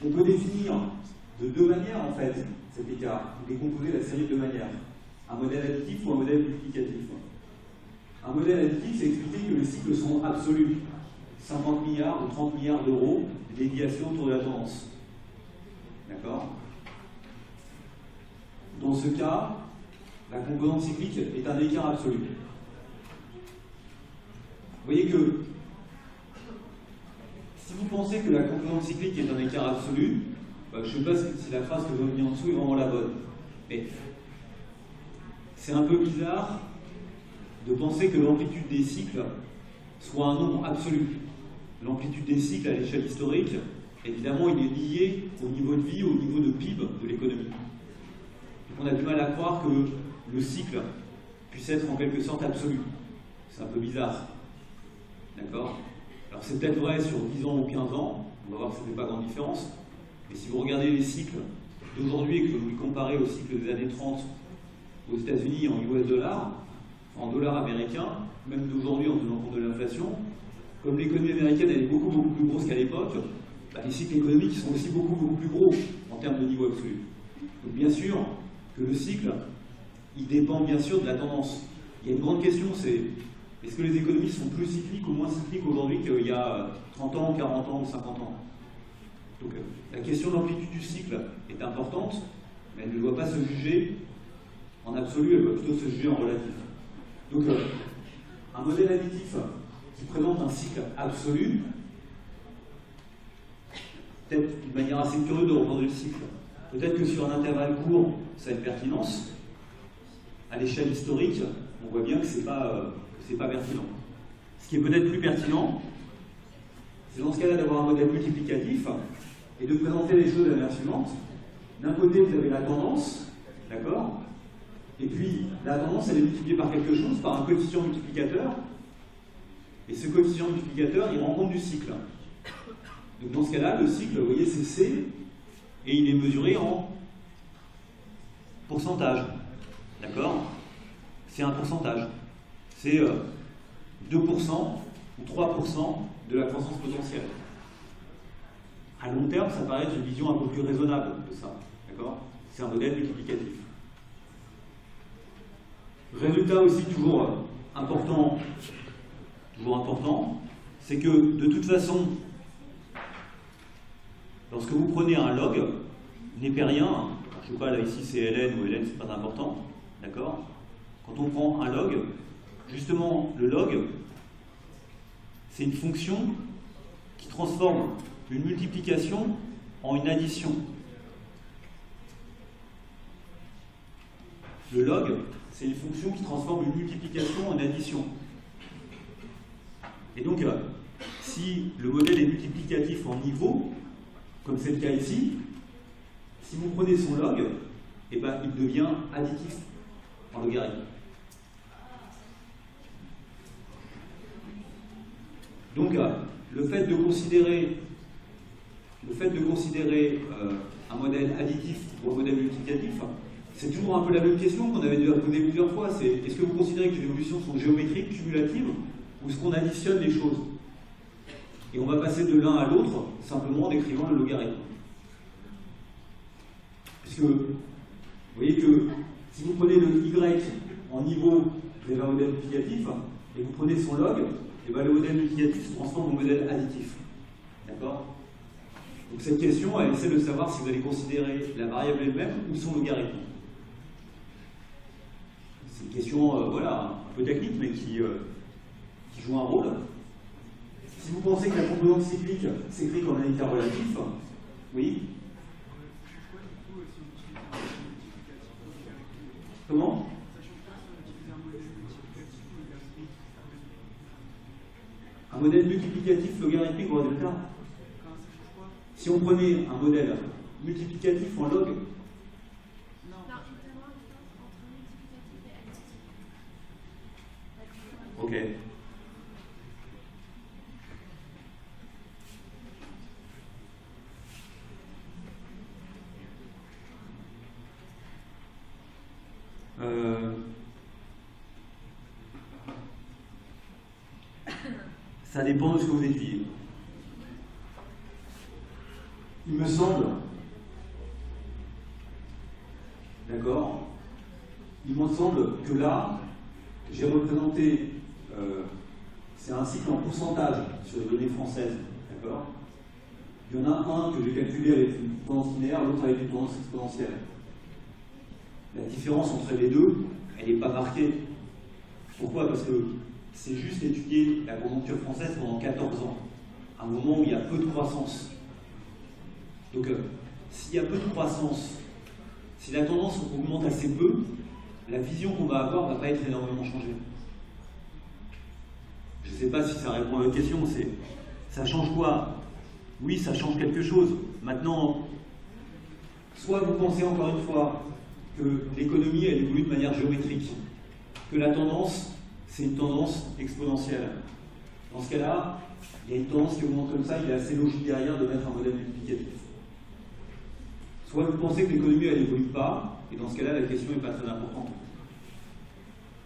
On peut définir de deux manières, en fait, cet écart. On peut décomposer la série de deux manières. Un modèle additif ou un modèle multiplicatif. Un modèle additif, c'est expliquer que les cycles sont absolus. 50 milliards ou 30 milliards d'euros de déviation autour de la tendance. D'accord? Dans ce cas, la composante cyclique est un écart absolu. Vous voyez que si vous pensez que la composante cyclique est un écart absolu, je ne sais pas si la phrase que vous avez mis en dessous est vraiment la bonne. Mais c'est un peu bizarre de penser que l'amplitude des cycles soit un nombre absolu. L'amplitude des cycles à l'échelle historique, évidemment, il est lié au niveau de vie, au niveau de PIB de l'économie. Donc on a du mal à croire que le cycle puisse être en quelque sorte absolu. C'est un peu bizarre. D'accord? Alors c'est peut-être vrai sur 10 ans ou 15 ans, on va voir que ça ne fait pas grande différence, mais si vous regardez les cycles d'aujourd'hui et que vous les comparez aux cycles des années 30 aux États-Unis en US dollars, en dollars américains, même d'aujourd'hui en tenant compte de l'inflation, comme l'économie américaine elle est beaucoup plus grosse qu'à l'époque, les cycles économiques sont aussi beaucoup plus gros en termes de niveau absolu. Donc bien sûr que le cycle, il dépend bien sûr de la tendance. Il y a une grande question, c'est est-ce que les économies sont plus cycliques ou moins cycliques aujourd'hui qu'il y a 30 ans, 40 ans ou 50 ans? Donc la question de l'amplitude du cycle est importante, mais elle ne doit pas se juger en absolu, elle doit plutôt se juger en relatif. Donc un modèle additif qui présente un cycle absolu, peut-être une manière assez curieuse de reprendre le cycle. Peut-être que sur un intervalle court, ça a une pertinence. À l'échelle historique, on voit bien que c'est pas pertinent. Ce qui est peut-être plus pertinent, c'est dans ce cas-là d'avoir un modèle multiplicatif et de présenter les choses de la manière suivante. D'un côté, vous avez la tendance, d'accord? Et puis, la tendance, elle est multipliée par quelque chose, par un coefficient multiplicateur. Et ce coefficient multiplicateur, il rend compte du cycle. Donc dans ce cas-là, le cycle, vous voyez, c'est C, et il est mesuré en pourcentage. D'accord? C'est un pourcentage. C'est 2% ou 3% de la croissance potentielle. À long terme, ça paraît être une vision un peu plus raisonnable de ça. D'accord? C'est un modèle multiplicatif. Résultat aussi toujours important, c'est que de toute façon, lorsque vous prenez un log népérien, je ne sais pas là ici c'est ln ou ln, c'est pas important, d'accord? Quand on prend un log, justement le log, c'est une fonction qui transforme une multiplication en une addition. Le log, c'est une fonction qui transforme une multiplication en addition. Et donc, si le modèle est multiplicatif en niveau, comme c'est le cas ici, si vous prenez son log, eh ben, il devient additif en logarithme. Donc, le fait de considérer un modèle additif ou un modèle multiplicatif, c'est toujours un peu la même question qu'on avait déjà posée plusieurs fois. C'est est-ce que vous considérez que les évolutions sont géométriques, cumulatives, ou est-ce qu'on additionne les choses? Et on va passer de l'un à l'autre simplement en décrivant le logarithme. Puisque vous voyez que si vous prenez le y en niveau, vous avez un modèle multiplicatif, et vous prenez son log, et bien le modèle multiplicatif se transforme en modèle additif. D'accord? Donc cette question, elle essaie de savoir si vous allez considérer la variable elle-même ou son logarithme. C'est une question voilà, un peu technique, mais qui joue un rôle. Si vous pensez que la composante cyclique s'écrit comme un écart relatif, oui. Comment? Un modèle multiplicatif logarithmique au résultat. Si on prenait un modèle multiplicatif en log, ok. Ça dépend de ce que vous étudiez. Il me semble, d'accord, il me semble que là, j'ai représenté, c'est un cycle en pourcentage sur les données françaises, d'accord. Il y en a un que j'ai calculé avec une tendance linéaire, l'autre avec une tendance exponentielle. La différence entre les deux, elle n'est pas marquée. Pourquoi? Parce que c'est juste étudier la conjoncture française pendant 14 ans, à un moment où il y a peu de croissance. Donc, s'il y a peu de croissance, si la tendance augmente assez peu, la vision qu'on va avoir ne va pas être énormément changée. Je ne sais pas si ça répond à votre question, ça change quoi? Oui, ça change quelque chose. Maintenant, soit vous pensez encore une fois que l'économie elle évolue de manière géométrique, que la tendance, c'est une tendance exponentielle. Dans ce cas-là, il y a une tendance qui augmente comme ça, il est assez logique derrière de mettre un modèle multiplicatif. Soit vous pensez que l'économie elle n'évolue pas, et dans ce cas-là, la question n'est pas très importante.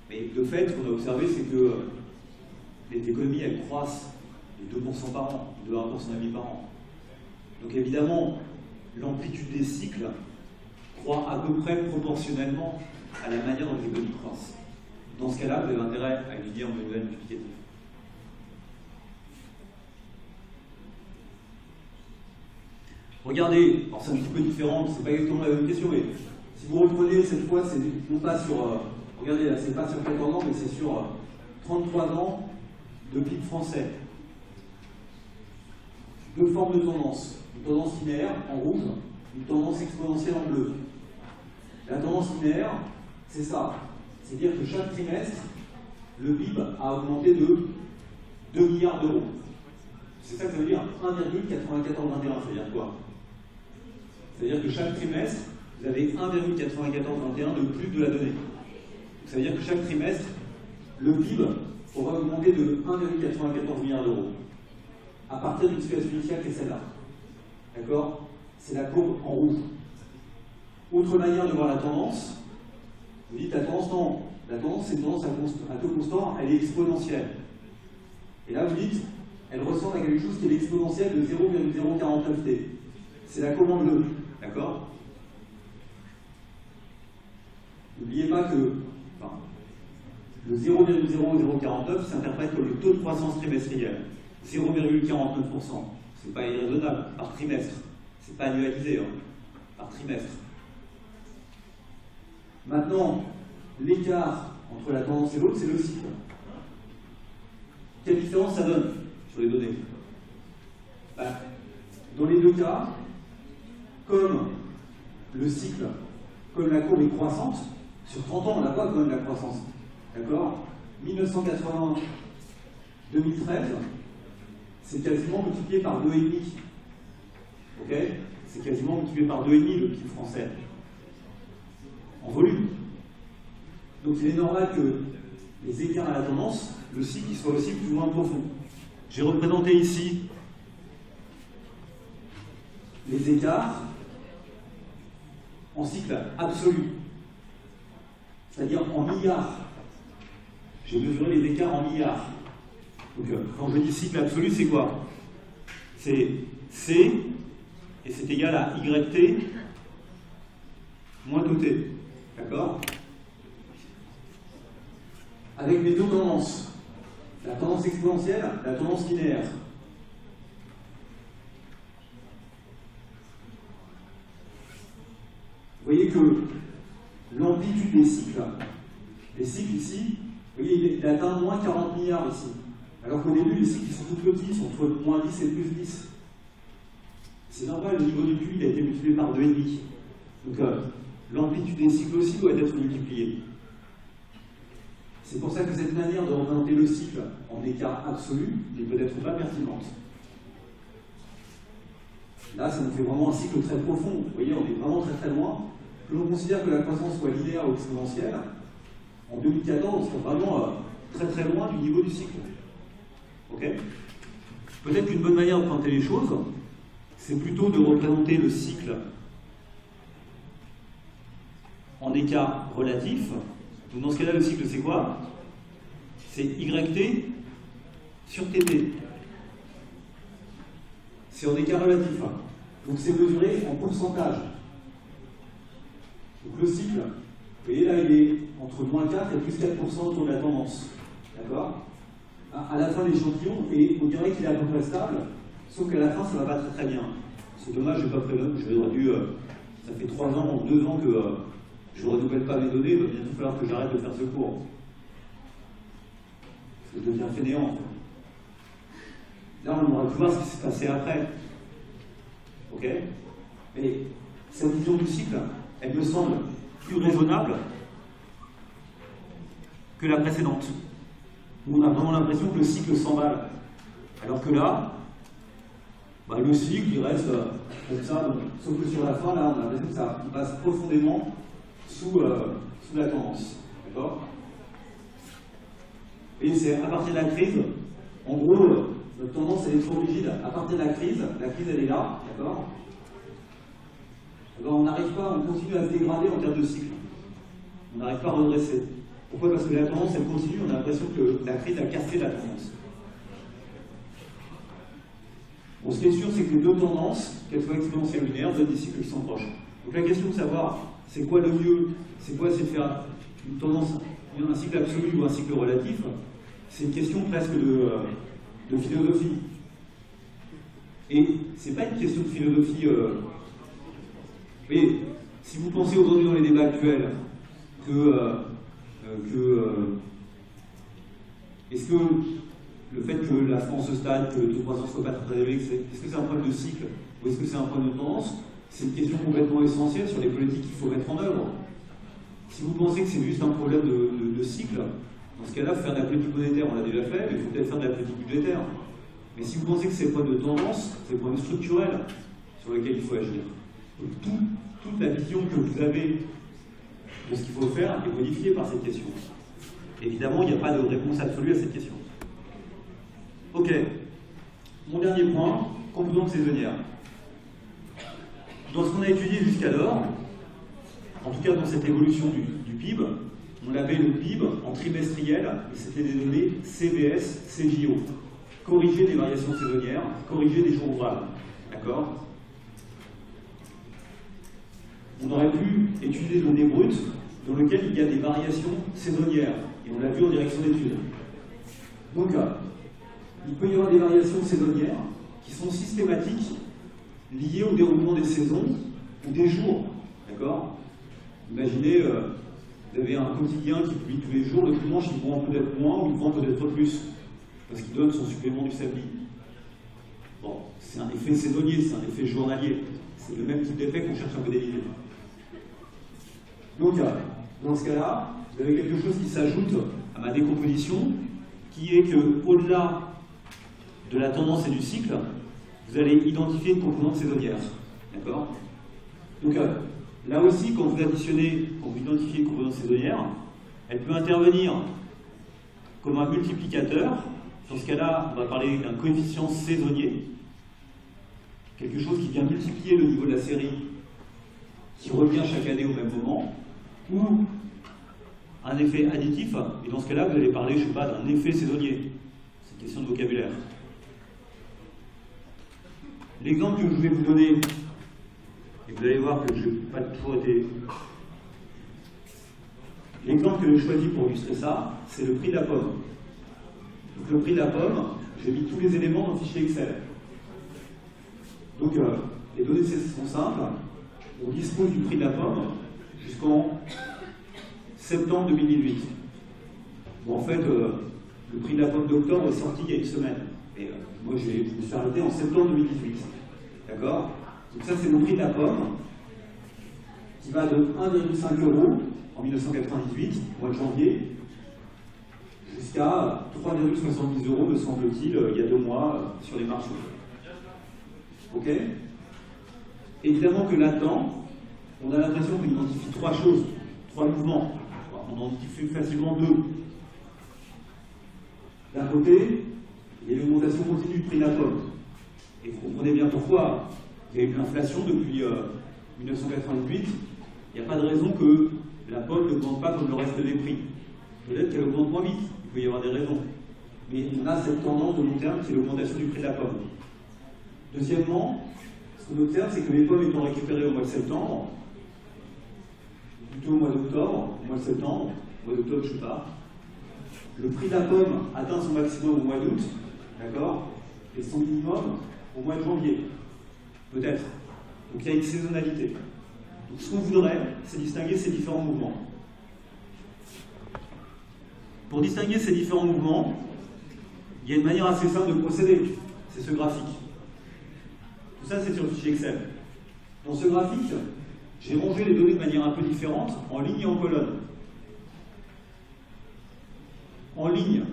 Mais de fait, ce qu'on a observé, c'est que les économies elles croissent de 2% par an, de 1,5% par an. Donc évidemment, l'amplitude des cycles croît à peu près proportionnellement à la manière dont les économies croissent. Dans ce cas-là, vous avez intérêt à étudier en modèle multiplicatif. Regardez, alors c'est un petit peu différent, c'est pas exactement la même question, mais si vous reprenez cette fois, c'est non pas sur, regardez là, c'est pas sur 14 ans, mais c'est sur 33 ans de PIB français. Deux formes de tendance. Une tendance linéaire en rouge, une tendance exponentielle en bleu. La tendance linéaire, c'est ça. C'est-à-dire que chaque trimestre, le PIB a augmenté de 2 milliards d'euros. C'est ça que ça veut dire 1,9421. Ça veut dire quoi? C'est-à-dire que chaque trimestre, vous avez 1,9421 de plus de la donnée. Donc ça veut dire que chaque trimestre, le PIB aura augmenté de 1,94 milliards d'euros. À partir d'une situation initiale qui est celle-là. D'accord? C'est la courbe en rouge. Autre manière de voir la tendance, vous dites la tendance, non. La tendance, c'est une tendance à taux constant, elle est exponentielle. Et là, vous dites, elle ressemble à quelque chose qui est l'exponentielle de 0,049t. C'est la courbe en bleu. D'accord? N'oubliez pas que le 0,0049 s'interprète comme le taux de croissance trimestriel. 0,49%. C'est pas irraisonnable, par trimestre. C'est pas annualisé, hein, par trimestre. Maintenant, l'écart entre la tendance et l'autre, c'est le cycle. Quelle différence ça donne sur les données? Dans les deux cas, comme le cycle, comme la courbe est croissante, sur 30 ans, on n'a pas quand même de la croissance. D'accord? 1980, 2013, c'est quasiment multiplié par 2,5. Ok? C'est quasiment multiplié par 2,5 le PIB français. En volume. Donc il est normal que les écarts à la tendance, le cycle soit aussi plus ou moins profond. J'ai représenté ici les écarts en cycle absolu, c'est-à-dire en milliards. J'ai mesuré les écarts en milliards. Donc quand je dis cycle absolu, c'est quoi? C'est C, et c'est égal à YT moins 2T. D'accord? Avec mes deux tendances, la tendance exponentielle, la tendance linéaire. Vous voyez que l'amplitude des cycles ici, vous voyez, il atteint moins 40 milliards ici. Alors qu'au début, les cycles sont tout petits, ils sont entre moins 10 et plus 10. C'est normal, le niveau du PIB il a été multiplié par 2,5. Donc l'amplitude des cycles aussi doit être multipliée. C'est pour ça que cette manière de représenter le cycle en écart absolu n'est peut-être pas pertinente. Là, ça nous fait vraiment un cycle très profond. Vous voyez, on est vraiment très très loin. Que l'on considère que la croissance soit linéaire ou exponentielle, en 2014, on serait vraiment très très loin du niveau du cycle. Ok? Peut-être qu'une bonne manière de présenter les choses, c'est plutôt de représenter le cycle en écart relatif. Donc dans ce cas-là, le cycle, c'est quoi? C'est YT sur TT. C'est en écart relatif. Donc c'est mesuré en pourcentage. Donc le cycle, vous voyez là, il est entre moins 4 et plus 4% autour de la tendance. D'accord? À la fin de l'échantillon, et on dirait qu'il est à peu près stable, sauf qu'à la fin, ça ne va pas très bien. C'est dommage, je n'ai pas prévenu, j'aurais dû. Ça fait 3 ans ou 2 ans que je ne renouvelle pas mes données, il va bientôt falloir que j'arrête de faire ce cours. Parce que je deviens fainéant. En fait. Là, on aurait pu voir ce qui s'est passé après. Ok? Mais cette vision du cycle, elle me semble plus raisonnable que la précédente, où on a vraiment l'impression que le cycle s'emballe. Alors que là, bah, le cycle, il reste comme ça, donc, sauf que sur la fin, là, on a l'impression que ça passe profondément sous la tendance. D'accord? Et c'est à partir de la crise, en gros, notre tendance, elle est trop rigide. À partir de la crise elle est là, d'accord? Alors on n'arrive pas, on continue à se dégrader en termes de cycle. On n'arrive pas à redresser. Pourquoi? Parce que la tendance, elle continue, on a l'impression que la crise a cassé la tendance. Bon, ce qui est sûr, c'est que les deux tendances, qu'elles soient exponentielles ou linéaires, donnent des cycles qui sont proches. Donc la question de savoir, c'est quoi le mieux, c'est quoi, c'est de faire une tendance, un cycle absolu ou un cycle relatif, c'est une question presque de philosophie. Et c'est pas une question de philosophie. Vous voyez, si vous pensez aujourd'hui dans les débats actuels est-ce que le fait que la France se stagne, que le taux de croissance soit pas très élevé, est-ce que c'est un problème de cycle ou est-ce que c'est un problème de tendance? C'est une question complètement essentielle sur les politiques qu'il faut mettre en œuvre. Si vous pensez que c'est juste un problème de cycle, dans ce cas-là, faire de la politique monétaire, on l'a déjà fait, mais il faut peut-être faire de la politique budgétaire. Mais si vous pensez que c'est un problème de tendance, c'est un problème structurel sur lequel il faut agir. Donc toute la vision que vous avez de ce qu'il faut faire est modifiée par cette question. Évidemment, il n'y a pas de réponse absolue à cette question. Ok. Mon dernier point, composante saisonnière. Dans ce qu'on a étudié jusqu'alors, en tout cas dans cette évolution du PIB, on avait le PIB en trimestriel, et c'était des données CVS, CJO. Corriger des variations saisonnières, corriger des jours ouvrables. D'accord? On aurait pu étudier des données brutes dans lesquelles il y a des variations saisonnières. Et on l'a vu en direction d'études. Donc, il peut y avoir des variations saisonnières qui sont systématiques, liées au déroulement des saisons ou des jours. D'accord? Imaginez, vous avez un quotidien qui publie tous les jours, le dimanche il vend peut-être moins ou il vend peut-être plus, parce qu'il donne son supplément du samedi. Bon, c'est un effet saisonnier, c'est un effet journalier. C'est le même type d'effet qu'on cherche à modéliser. Donc, dans ce cas-là, vous avez quelque chose qui s'ajoute à ma décomposition, qui est que, au-delà de la tendance et du cycle, vous allez identifier une composante saisonnière. D'accord? Donc, là aussi, quand vous additionnez, quand vous identifiez une composante saisonnière, elle peut intervenir comme un multiplicateur. Dans ce cas-là, on va parler d'un coefficient saisonnier, quelque chose qui vient multiplier le niveau de la série, qui revient chaque année au même moment, ou un effet additif, et dans ce cas-là, vous allez parler, je ne sais pas, d'un effet saisonnier. C'est une question de vocabulaire. L'exemple que je vais vous donner, et vous allez voir que je n'ai pas toujours été... L'exemple que j'ai choisi pour illustrer ça, c'est le prix de la pomme. Donc le prix de la pomme, j'ai mis tous les éléments dans le fichier Excel. Donc les données sont simples. On dispose du prix de la pomme jusqu'en septembre 2018. Bon, en fait, le prix de la pomme d'octobre est sorti il y a une semaine. Et moi, je me suis arrêté en septembre 2018. D'accord? Donc ça, c'est le prix de la pomme qui va de 1,5 € en 1998, au mois de janvier, jusqu'à 3,70 €, me semble-t-il, il y a 2 mois, sur les marchés. Ok? Évidemment que là-dedans, on a l'impression qu'on identifie 3 choses, 3 mouvements. On en identifie facilement 2. D'un côté, il y a l'augmentation continue du prix de la pomme. Et vous comprenez bien pourquoi. Il y a eu l'inflation depuis 1988. Il n'y a pas de raison que la pomme n'augmente pas comme le reste des prix. Peut-être qu'elle augmente moins vite. Il peut y avoir des raisons. mais on a cette tendance de long terme qui est l'augmentation du prix de la pomme. Deuxièmement, ce qu'on observe, c'est que les pommes étant récupérées au mois de septembre, plutôt au mois d'octobre, au mois de septembre, au mois d'octobre, je ne sais pas, le prix de la pomme atteint son maximum au mois d'août, d'accord, et son minimum au mois de janvier, peut-être. Donc il y a une saisonnalité. Donc ce qu'on voudrait, c'est distinguer ces différents mouvements. Pour distinguer ces différents mouvements, il y a une manière assez simple de procéder, c'est ce graphique. Tout ça, c'est sur le fichier Excel. Dans ce graphique, j'ai rangé les données de manière un peu différente, en ligne et en colonne. En ligne,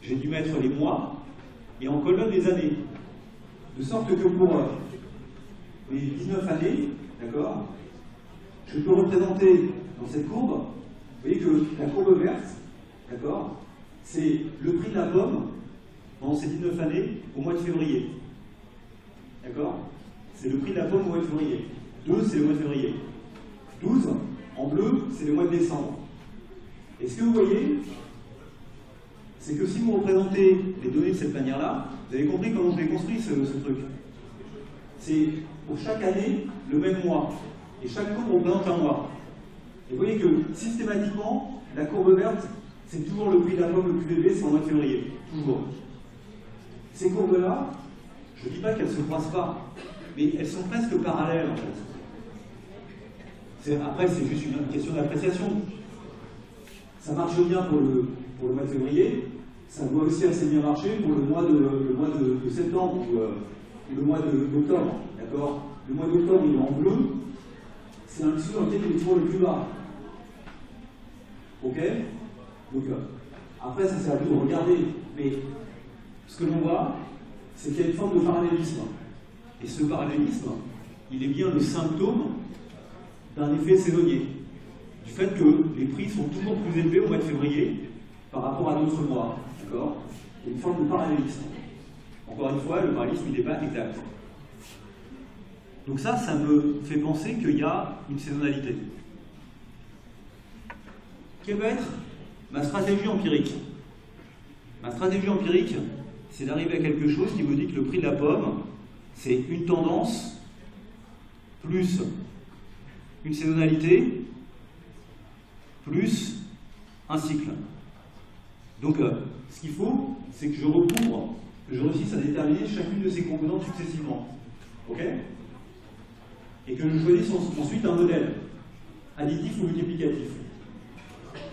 j'ai dû mettre les mois, et en colonne, les années. De sorte que pour les 19 années, d'accord, je peux représenter dans cette courbe, vous voyez que la courbe verte, d'accord, c'est le prix de la pomme pendant ces 19 années au mois de février. D'accord? C'est le prix de la pomme au mois de février. 2, c'est le mois de février. 12, en bleu, c'est le mois de décembre. Et ce que vous voyez, c'est que si vous représentez les données de cette manière-là, vous avez compris comment je l'ai construit ce truc. C'est pour chaque année le même mois. Et chaque courbe représente un mois. Et vous voyez que systématiquement, la courbe verte, c'est toujours le prix de la pomme le plus élevé, c'est en mois de février. Toujours. Ces courbes-là, je ne dis pas qu'elles ne se croisent pas, mais elles sont presque parallèles en fait. Après, c'est juste une question d'appréciation. Ça marche bien pour le mois de février, ça doit aussi assez bien marcher pour le mois de septembre ou le mois d'octobre. D'accord? Le mois d'octobre, il est en bleu, c'est un dessous dans lequel il est toujours le plus bas. Ok? Donc, après, ça c'est à vous de regarder, mais ce que l'on voit, c'est qu'il y a une forme de parallélisme. Et ce parallélisme, il est bien le symptôme d'un effet saisonnier. Du fait que les prix sont toujours plus élevés au mois de février par rapport à d'autres mois. D'accord? Il y a une forme de parallélisme. Encore une fois, le parallélisme, il n'est pas exact. Donc ça me fait penser qu'il y a une saisonnalité. Quelle va être ma stratégie empirique? Ma stratégie empirique, c'est d'arriver à quelque chose qui me dit que le prix de la pomme, c'est une tendance plus une saisonnalité plus un cycle. Donc, ce qu'il faut, c'est que je recouvre, que je réussisse à déterminer chacune de ces composantes successivement. OK? Et que je choisisse ensuite un modèle, additif ou multiplicatif.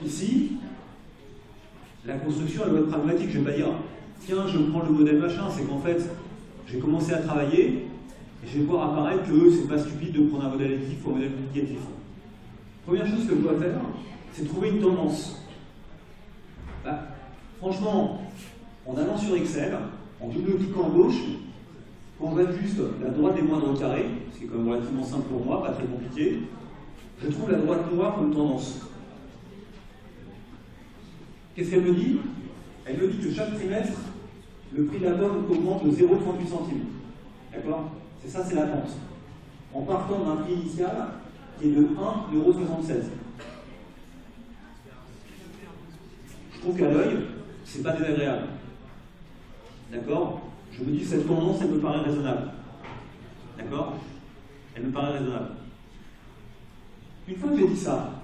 Ici, la construction, elle doit être pragmatique. Je ne vais pas dire, tiens, je prends le modèle machin. C'est qu'en fait, j'ai commencé à travailler, et je vais voir apparaître que c'est pas stupide de prendre un modèle additif ou un modèle multiplicatif. Première chose que je dois faire, c'est trouver une tendance. Franchement, en allant sur Excel, en double-cliquant à gauche, quand j'ajuste la droite des moindres carrés, ce qui est quand même relativement simple pour moi, pas très compliqué, je trouve la droite noire comme tendance. Qu'est-ce qu'elle me dit? Elle me dit que chaque trimestre, le prix de la pomme augmente de 0,38 centimes. D'accord? C'est ça, c'est la pente. En partant d'un prix initial qui est de 1,76 €. Je trouve qu'à l'œil, c'est pas désagréable. D'accord? Je me dis que cette tendance, elle me paraît raisonnable. D'accord? Elle me paraît raisonnable. Une fois que j'ai dit ça,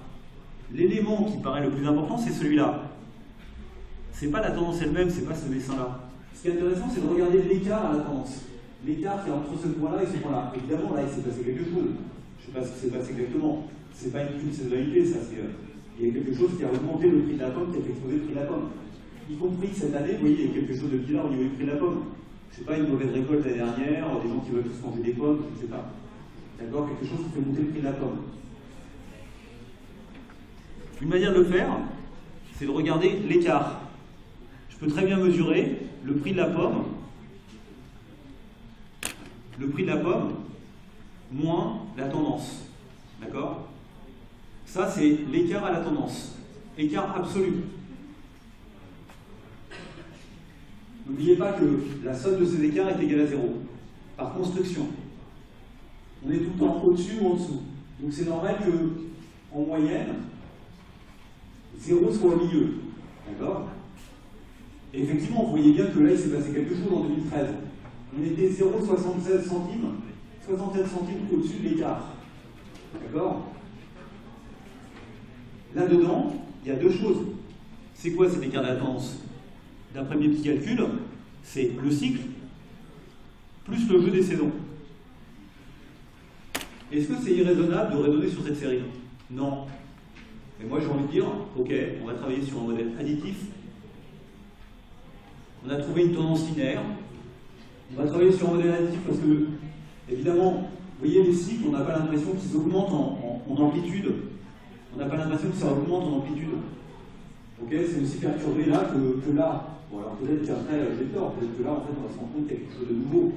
l'élément qui paraît le plus important, c'est celui-là. C'est pas la tendance elle-même, c'est pas ce dessin-là. Ce qui est intéressant, c'est de regarder l'écart à la tendance. L'écart qui est entre ce point-là et ce point-là. Évidemment, là, il s'est passé quelque chose. Je ne sais pas ce qui s'est passé exactement. C'est pas une saisonnalité, ça. Il y a quelque chose qui a augmenté le prix de la pomme, qui a fait exploser le prix de la pomme. Y compris cette année, vous voyez, il y a quelque chose de bizarre au niveau du prix de la pomme. Je ne sais pas, une mauvaise récolte l'année dernière, des gens qui veulent tous manger des pommes, je ne sais pas. D'accord? Quelque chose qui fait monter le prix de la pomme. Une manière de le faire, c'est de regarder l'écart. Je peux très bien mesurer le prix de la pomme, moins la tendance. D'accord? Ça, c'est l'écart à la tendance. Écart absolu. N'oubliez pas que la somme de ces écarts est égale à 0, par construction. On est tout le temps au-dessus ou en dessous. Donc c'est normal que, en moyenne, 0 soit au milieu. D'accord? Et effectivement, vous voyez bien que là, il s'est passé quelque chose en 2013. On était 0,76 centimes, 67 centimes au-dessus de l'écart. D'accord? Là-dedans, il y a deux choses. C'est quoi cet écart de la tendance? D'après mes petits calculs, c'est le cycle plus le jeu des saisons. Est-ce que c'est irraisonnable de raisonner sur cette série? Non. Mais moi j'ai envie de dire, ok, on va travailler sur un modèle additif. On a trouvé une tendance linéaire. On va travailler sur un modèle additif parce que, évidemment, vous voyez les cycles, on n'a pas l'impression qu'ils augmentent en amplitude. On n'a pas l'impression que ça augmente en amplitude. Ok, c'est aussi perturbé là que là. Bon, alors peut-être qu'après, j'ai tort, peut-être que là, en fait, on va se rendre compte qu'il y a quelque chose de nouveau.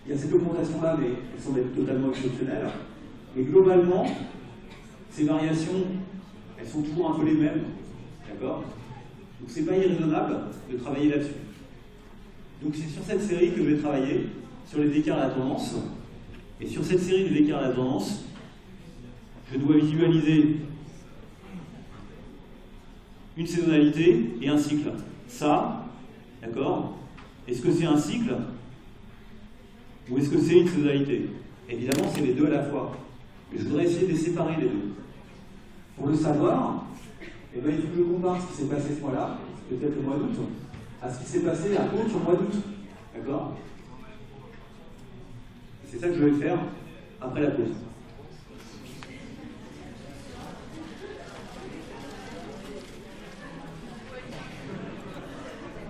Il y a cette augmentation-là, mais elle semble être totalement exceptionnelle. Mais globalement, ces variations, elles sont toujours un peu les mêmes. D'accord? Donc c'est pas irraisonnable de travailler là-dessus. Donc c'est sur cette série que je vais travailler, sur les écarts à la tendance. Et sur cette série des écarts à la tendance, je dois visualiser une saisonnalité et un cycle. Ça, d'accord? Est-ce que c'est un cycle ou est-ce que c'est une saisonnalité? Évidemment, c'est les deux à la fois. Mais je voudrais essayer de les séparer les deux. Pour le savoir, eh ben, il faut que je compare ce qui s'est passé ce mois-là, peut-être le mois d'août, à ce qui s'est passé à d'autres mois d'août. D'accord? C'est ça que je vais faire après la pause.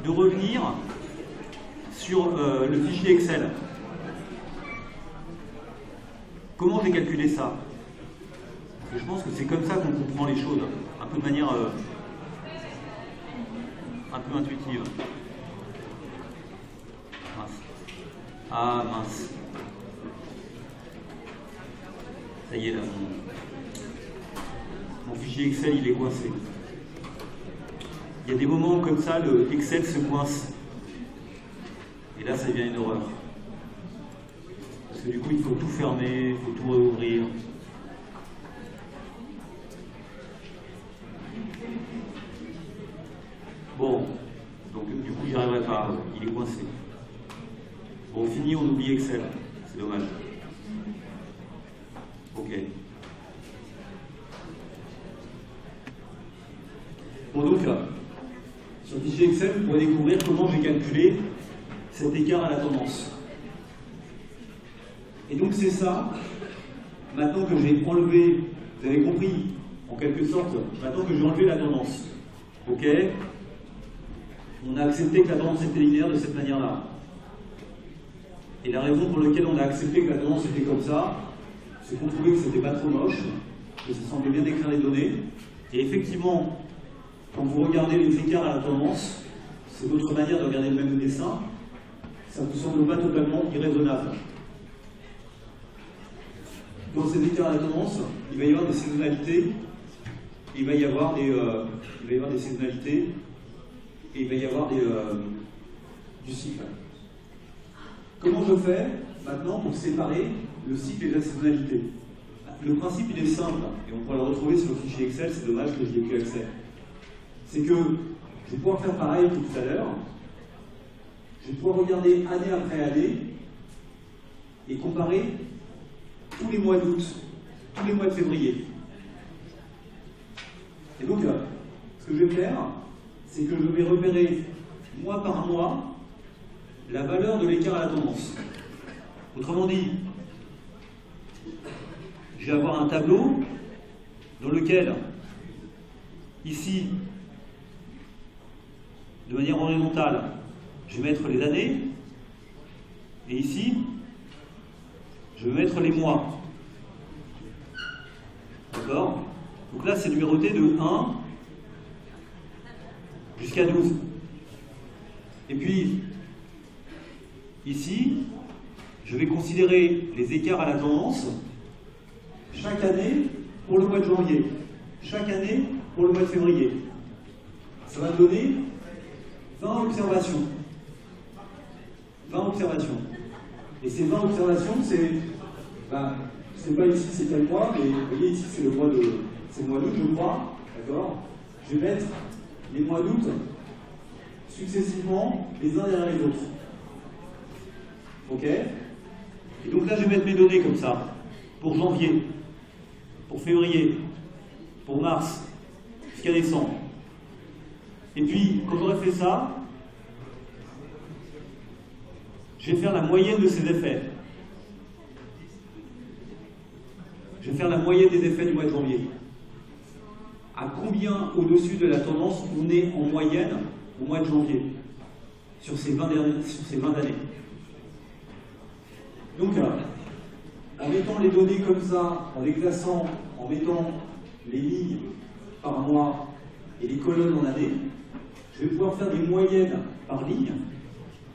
De revenir sur le fichier Excel. Comment j'ai calculé ça? Parce que je pense que c'est comme ça qu'on comprend les choses, un peu de manière un peu intuitive. Mince. Ah mince. Ça y est, là, mon fichier Excel, il est coincé. Il y a des moments comme ça, le Excel se coince. Et là, ça devient une horreur. Parce que du coup, il faut tout fermer, il faut tout réouvrir. Bon, donc du coup, j'y arriverai pas. Il est coincé. Bon, fini, on oublie Excel. C'est dommage. Ok. Bon, donc, sur le fichier Excel, vous pourrez découvrir comment j'ai calculé cet écart à la tendance. Et donc c'est ça, maintenant que j'ai enlevé, vous avez compris, en quelque sorte, maintenant que j'ai enlevé la tendance, ok, on a accepté que la tendance était linéaire de cette manière-là. Et la raison pour laquelle on a accepté que la tendance était comme ça, c'est qu'on trouvait que c'était pas trop moche, que ça semblait bien décrire les données. Et effectivement, quand vous regardez les écarts à la tendance, c'est votre manière de regarder le même dessin, ça ne vous semble pas totalement irraisonnable. Dans ces écarts à la tendance, il va y avoir des saisonnalités, il va y avoir des saisonnalités, et il va y avoir du cycle. Comment je fais maintenant pour séparer le cycle et la saisonnalité? Le principe il est simple, et on pourra le retrouver sur le fichier Excel, c'est dommage que je n'ai plus accès. C'est que je vais pouvoir faire pareil que tout à l'heure, je vais pouvoir regarder année après année et comparer tous les mois d'août, tous les mois de février. Et donc, ce que je vais faire, c'est que je vais repérer mois par mois la valeur de l'écart à la tendance. Autrement dit, je vais avoir un tableau dans lequel, ici, de manière horizontale, je vais mettre les années, et ici, je vais mettre les mois. D'accord? Donc là, c'est numéroté de 1 jusqu'à 12. Et puis, ici, je vais considérer les écarts à la tendance chaque année pour le mois de janvier, chaque année pour le mois de février. Ça va donner 20 observations. 20 observations. Et ces 20 observations, c'est pas ici, c'est tel mois, mais vous voyez ici, c'est le mois d'août, je crois. D'accord? Je vais mettre les mois d'août successivement les uns derrière les autres. Ok? Et donc là, je vais mettre mes données comme ça, pour janvier, pour février, pour mars, jusqu'à décembre. Et puis, quand j'aurai fait ça, je vais faire la moyenne de ces effets. Je vais faire la moyenne des effets du mois de janvier. À combien au-dessus de la tendance on est en moyenne au mois de janvier sur ces 20 années. Donc, en mettant les données comme ça, en les classant, en mettant les lignes par mois et les colonnes en année, je vais pouvoir faire des moyennes par ligne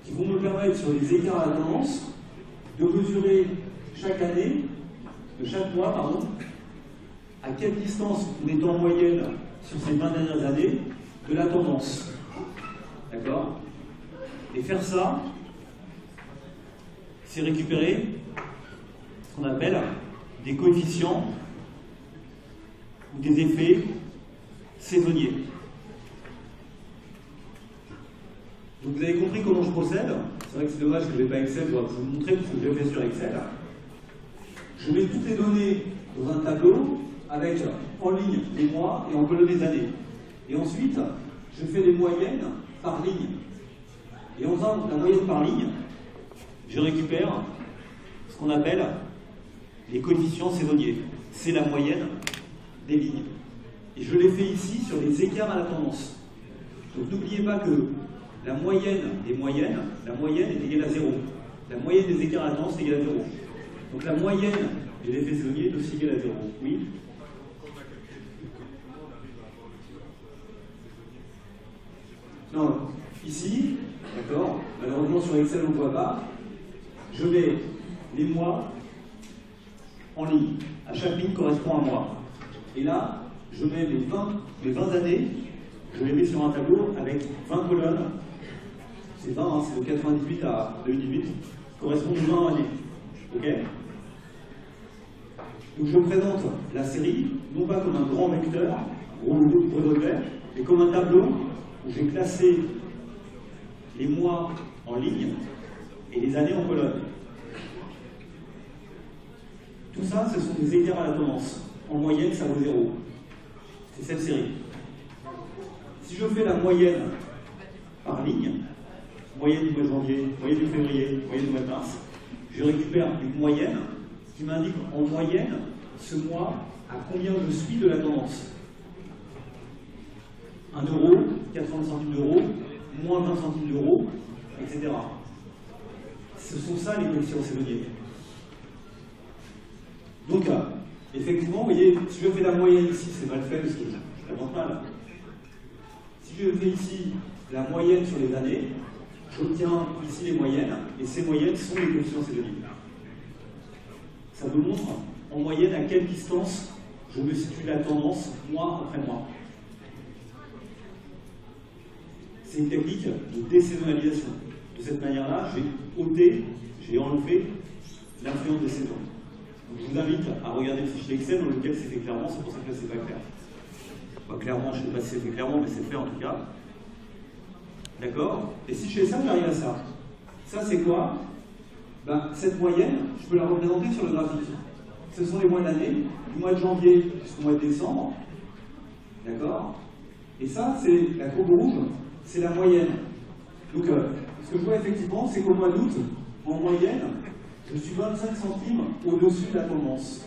qui vont me permettre, sur les écarts à la tendance, de mesurer chaque année, chaque mois, pardon, à quelle distance on est en moyenne sur ces 20 dernières années de la tendance. D'accord? Et faire ça, c'est récupérer ce qu'on appelle des coefficients ou des effets saisonniers. Donc vous avez compris comment je procède. C'est vrai que c'est dommage que je n'ai pas Excel, je vais vous montrer parce que je l'ai fait sur Excel. Je mets toutes les données dans un tableau avec en ligne les mois et en colonne les années. Et ensuite, je fais les moyennes par ligne. Et en faisant la moyenne par ligne, je récupère ce qu'on appelle les coefficients saisonniers. C'est la moyenne des lignes. Et je l'ai fait ici sur les écarts à la tendance. Donc n'oubliez pas que la moyenne des moyennes, la moyenne est égale à 0. La moyenne des écarts à la tendance est égale à 0. Donc la moyenne de l'effet saisonnier est aussi égale à 0. Oui? Non, ici, d'accord, malheureusement sur Excel on ne voit pas, je mets les mois en ligne. À chaque ligne correspond à un mois. Et là, je mets les 20 années, je les mets sur un tableau avec 20 colonnes. C'est 20, hein, c'est de 98 à 2018, correspond aux 20 années. Ok? Donc je présente la série, non pas comme un grand vecteur, un gros vecteur, mais comme un tableau où j'ai classé les mois en ligne et les années en colonne. Tout ça, ce sont des écarts à la tendance. En moyenne, ça vaut 0. C'est cette série. Si je fais la moyenne par ligne, moyenne du mois de janvier, moyenne du février, moyenne du mois de mars, je récupère une moyenne qui m'indique en moyenne ce mois à combien je suis de la tendance. 1 euro, 80 centimes d'euros, moins 20 centimes d'euros, etc. Ce sont ça les coefficients saisonniers. Donc, effectivement, vous voyez, si je fais la moyenne ici, c'est mal fait parce que je l'invente mal. Si je fais ici la moyenne sur les années, j'obtiens ici les moyennes, et ces moyennes sont les coefficients saisonniers. Ça me montre en moyenne à quelle distance je me situe la tendance mois après mois. C'est une technique de désaisonnalisation. De cette manière-là, j'ai ôté, j'ai enlevé l'influence des saisons. Donc, je vous invite à regarder le fichier Excel dans lequel c'est fait clairement, c'est pour ça que là c'est pas clair. Enfin, clairement, je ne sais pas si c'est fait clairement, mais c'est fait en tout cas. D'accord? Et si je fais ça, j'arrive à ça. Ça c'est quoi? Ben, cette moyenne, je peux la représenter sur le graphique. Ce sont les mois de l'année, du mois de janvier jusqu'au mois de décembre. D'accord? Et ça, c'est la courbe rouge, c'est la moyenne. Donc, ce que je vois effectivement, c'est qu'au mois d'août, en moyenne, je suis 25 centimes au-dessus de la tendance.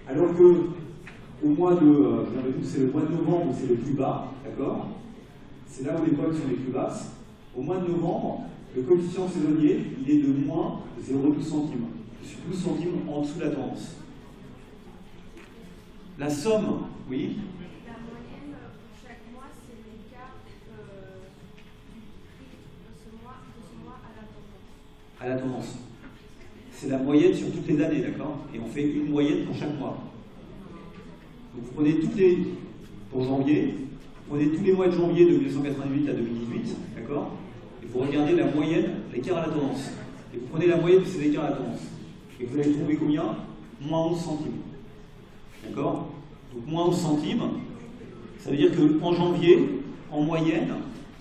Alors que au mois de, c'est le mois de novembre où c'est le plus bas, d'accord? C'est là où les cotes sont les plus basses. Au mois de novembre, le coefficient saisonnier, il est de moins 0,12 centimes. Je suis 12 centimes en dessous de la tendance. La somme, oui? La moyenne, chaque mois, c'est l'écart du prix de ce mois à la tendance. À la tendance. C'est la moyenne sur toutes les années, d'accord? Et on fait une moyenne pour chaque mois. Donc vous prenez pour janvier, vous prenez tous les mois de janvier de 1988 à 2018, d'accord? Et vous regardez la moyenne, l'écart à la tendance. Et vous prenez la moyenne de ces écarts à la tendance. Et vous allez trouver combien? Moins 11 centimes. D'accord? Donc moins 11 centimes, ça veut dire qu'en janvier, en moyenne,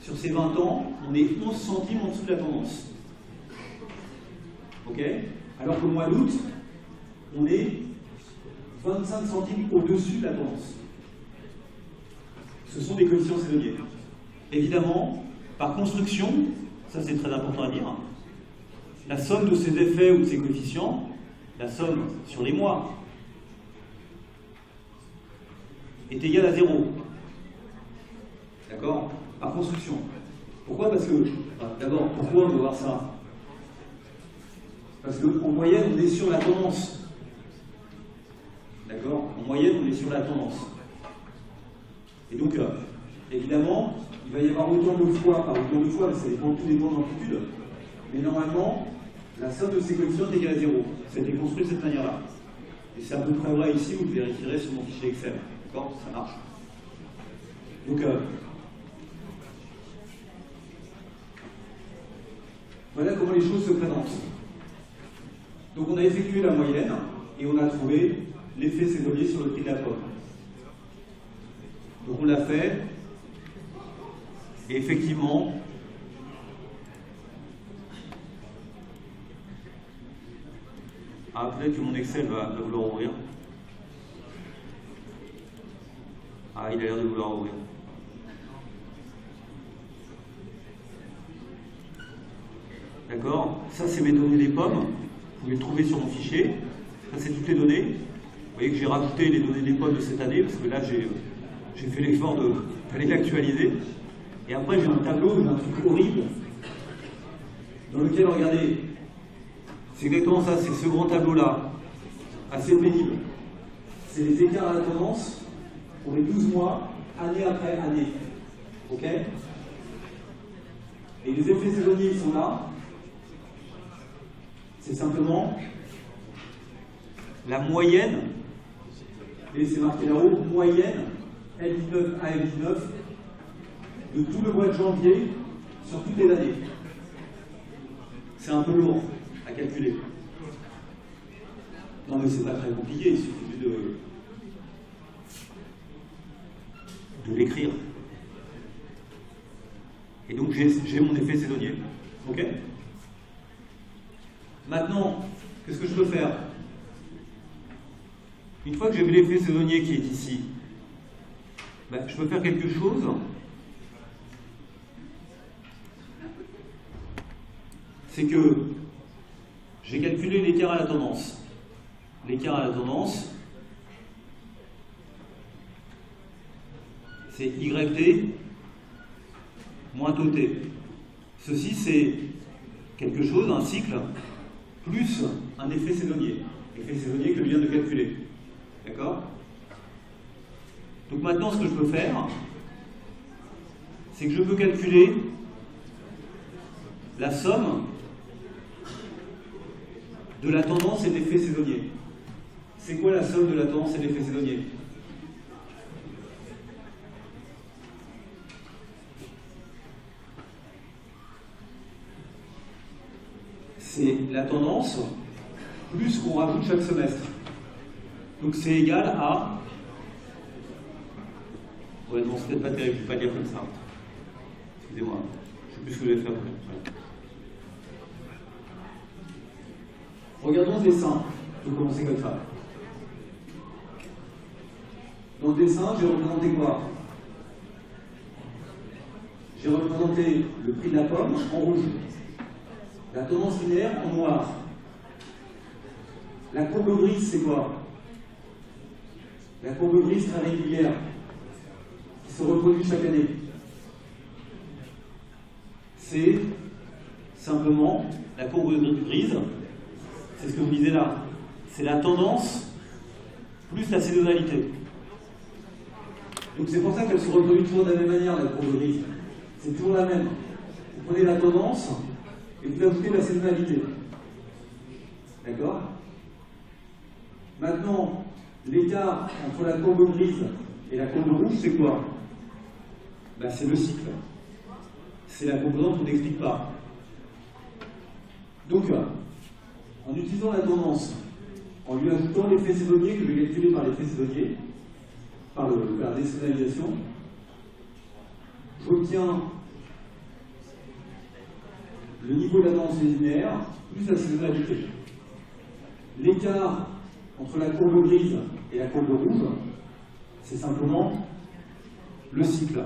sur ces 20 ans, on est 11 centimes en dessous de la tendance. Ok? Alors qu'au mois d'août, on est 25 centimes au-dessus de la tendance. Ce sont des coefficients saisonniers. Évidemment, par construction, ça c'est très important à dire, la somme de ces effets ou de ces coefficients, la somme sur les mois, est égale à 0. D'accord? Par construction. Pourquoi? Parce que, d'abord, pourquoi on veut voir ça? Parce qu'en moyenne, on est sur la tendance. D'accord? En moyenne, on est sur la tendance. Et donc, évidemment, il va y avoir autant de fois par autant de fois, mais ça dépend, tout dépend de l'amplitude. Mais normalement, la somme de ces coefficients est égale à 0. Ça a été construit de cette manière-là. Et c'est à peu près vrai ici, vous le vérifierez sur mon fichier Excel. D'accord? Ça marche. Donc, voilà comment les choses se présentent. Donc on a effectué la moyenne et on a trouvé l'effet saisonnier sur le prix de la pomme. Donc on l'a fait et effectivement peut-être que mon Excel va vouloir ouvrir. Ah, il a l'air de vouloir ouvrir. D'accord? Ça, c'est mes données des pommes. Vous pouvez le trouver sur mon fichier. Ça, c'est toutes les données. Vous voyez que j'ai rajouté les données des pommes de cette année, parce que là, j'ai fait l'effort d'aller l'actualiser. Et après, j'ai un tableau, j'ai un truc horrible, dans lequel, regardez, c'est exactement ça, c'est ce grand tableau-là, assez pénible. C'est les écarts à la tendance pour les 12 mois, année après année. OK? Et les effets saisonniers, ils sont là. C'est simplement la moyenne, et c'est marqué là-haut, moyenne L19 à L19 de tout le mois de janvier sur toutes les années. C'est un peu lourd à calculer. Non mais c'est pas très compliqué, il suffit de l'écrire. Et donc j'ai mon effet saisonnier. Ok? Maintenant, qu'est-ce que je peux faire? Une fois que j'ai vu l'effet saisonnier qui est ici, je peux faire quelque chose. C'est que j'ai calculé l'écart à la tendance. L'écart à la tendance, c'est YT moins taux T. Ceci, c'est quelque chose, un cycle, plus un effet saisonnier. Effet saisonnier que je viens de calculer. D'accord? Donc maintenant, ce que je peux faire, c'est que je peux calculer la somme de la tendance et de l'effet saisonnier. C'est quoi la somme de la tendance et de l'effet saisonnier? C'est la tendance plus ce qu'on rajoute chaque semestre. Donc c'est égal à... Ouais, non, c'est peut-être pas terrible, je ne vais pas dire comme ça. Excusez-moi, je ne sais plus ce que je vais faire. Ouais. Regardons ce dessin. Je vais commencer comme ça. Dans le dessin, j'ai représenté quoi? J'ai représenté le prix de la pomme en rouge. La tendance linéaire en noir. La courbe grise, c'est quoi? La courbe grise très régulière, qui se reproduit chaque année. C'est simplement la courbe grise, c'est ce que vous lisez là. C'est la tendance plus la saisonnalité. Donc c'est pour ça qu'elle se reproduit toujours de la même manière, la courbe grise. C'est toujours la même. Vous prenez la tendance et vous ajoutez la saisonnalité. D'accord? Maintenant, l'écart entre la courbe grise et la courbe rouge, c'est quoi? C'est le cycle. C'est la composante qu'on n'explique pas. Donc, en utilisant la tendance, en lui ajoutant l'effet saisonnier que je vais calculer par l'effet saisonnier, par la désaisonnalisation, j'obtiens le niveau de la tendance est linéaire, plus la saisonnalité. L'écart entre la courbe grise et la courbe rouge, c'est simplement le cycle.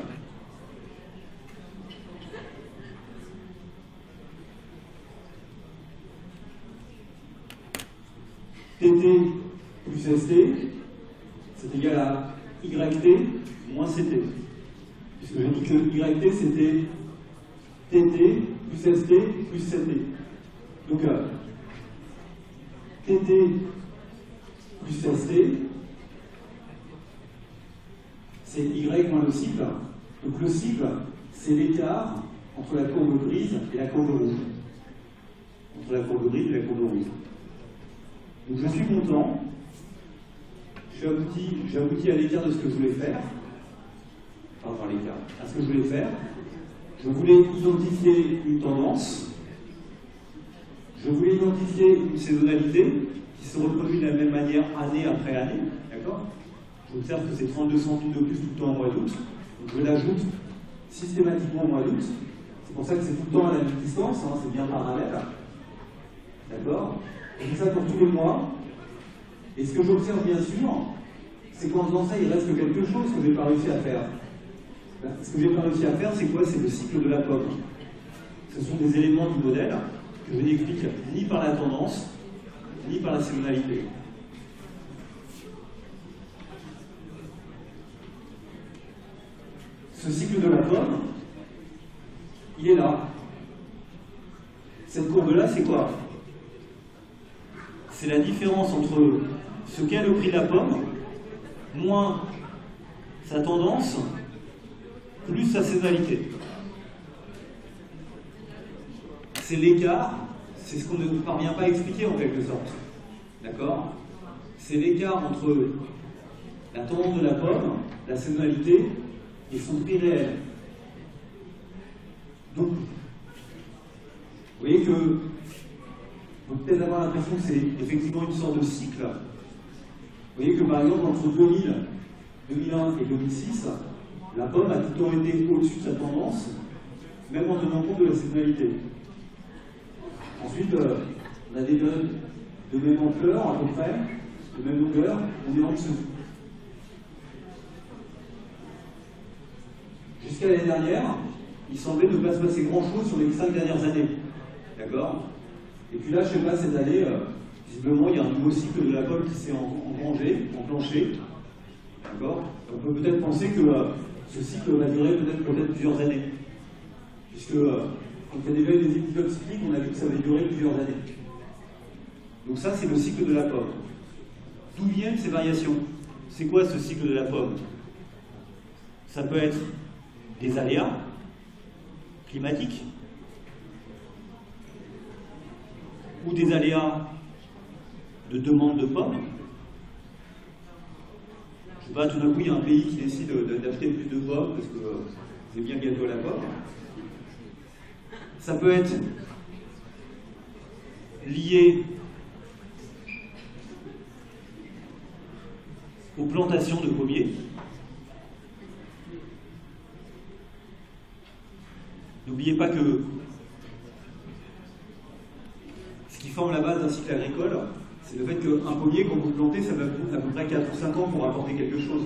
TT plus ST, c'est égal à YT moins CT. Puisque j'ai dit que YT c'était TT plus ST plus CT. Donc TT plus ST, c'est Y moins le cycle. Donc le cycle, c'est l'écart entre la courbe grise et la courbe rouge. Entre la courbe grise et la courbe rouge. Donc je suis content. J'ai abouti à l'écart de ce que je voulais faire. Enfin, l'écart, à ce que je voulais faire. Je voulais identifier une tendance. Je voulais identifier une saisonnalité qui se reproduit de la même manière année après année. D'accord? J'observe que c'est 32 centimes de plus tout le temps au mois d'août. Donc je l'ajoute systématiquement au mois d'août. C'est pour ça que c'est tout le temps à la même distance, hein, c'est bien parallèle. D'accord? Je fais ça pour tous les mois. Et ce que j'observe bien sûr, c'est qu'en faisant ça, il reste quelque chose que je n'ai pas réussi à faire. Ce que je n'ai pas réussi à faire, c'est quoi? C'est le cycle de la pomme. Ce sont des éléments du modèle que je n'explique ni par la tendance, ni par la saisonnalité. Ce cycle de la pomme, il est là. Cette courbe-là, c'est quoi? C'est la différence entre ce qu'est le prix de la pomme, moins sa tendance, plus sa saisonnalité. C'est l'écart, c'est ce qu'on ne parvient pas à expliquer en quelque sorte. D'accord? C'est l'écart entre la tendance de la pomme, la saisonnalité, et son prix réel. Donc, vous voyez que on peut peut-être avoir l'impression que c'est effectivement une sorte de cycle. Vous voyez que par exemple, entre 2000, 2001 et 2006, la pomme a tout le temps été au-dessus de sa tendance, même en tenant compte de la saisonnalité. Ensuite, on a des périodes de même ampleur, à peu près, de même longueur, on est en dessous. Jusqu'à l'année dernière, il semblait ne pas se passer grand-chose sur les 5 dernières années. D'accord? Et puis là, je ne sais pas, cette année, visiblement, il y a un nouveau cycle de la pomme qui s'est enclenché. D'accord? On peut peut-être penser que ce cycle va durer peut-être plusieurs années. Puisque quand il y a déjà eu des épisodes cycliques, on a vu que ça va durer plusieurs années. Donc ça, c'est le cycle de la pomme. D'où viennent ces variations? C'est quoi ce cycle de la pomme? Ça peut être des aléas climatiques, ou des aléas de demande de pommes. Je ne sais pas, tout d'un coup, il y a un pays qui décide d'acheter plus de pommes parce que c'est bien le gâteau à la pomme. Ça peut être lié aux plantations de pommiers. N'oubliez pas que ce qui forme la base d'un cycle agricole, c'est le fait qu'un pommier, quand vous le plantez, ça va prendre à peu près 4 ou 5 ans pour apporter quelque chose.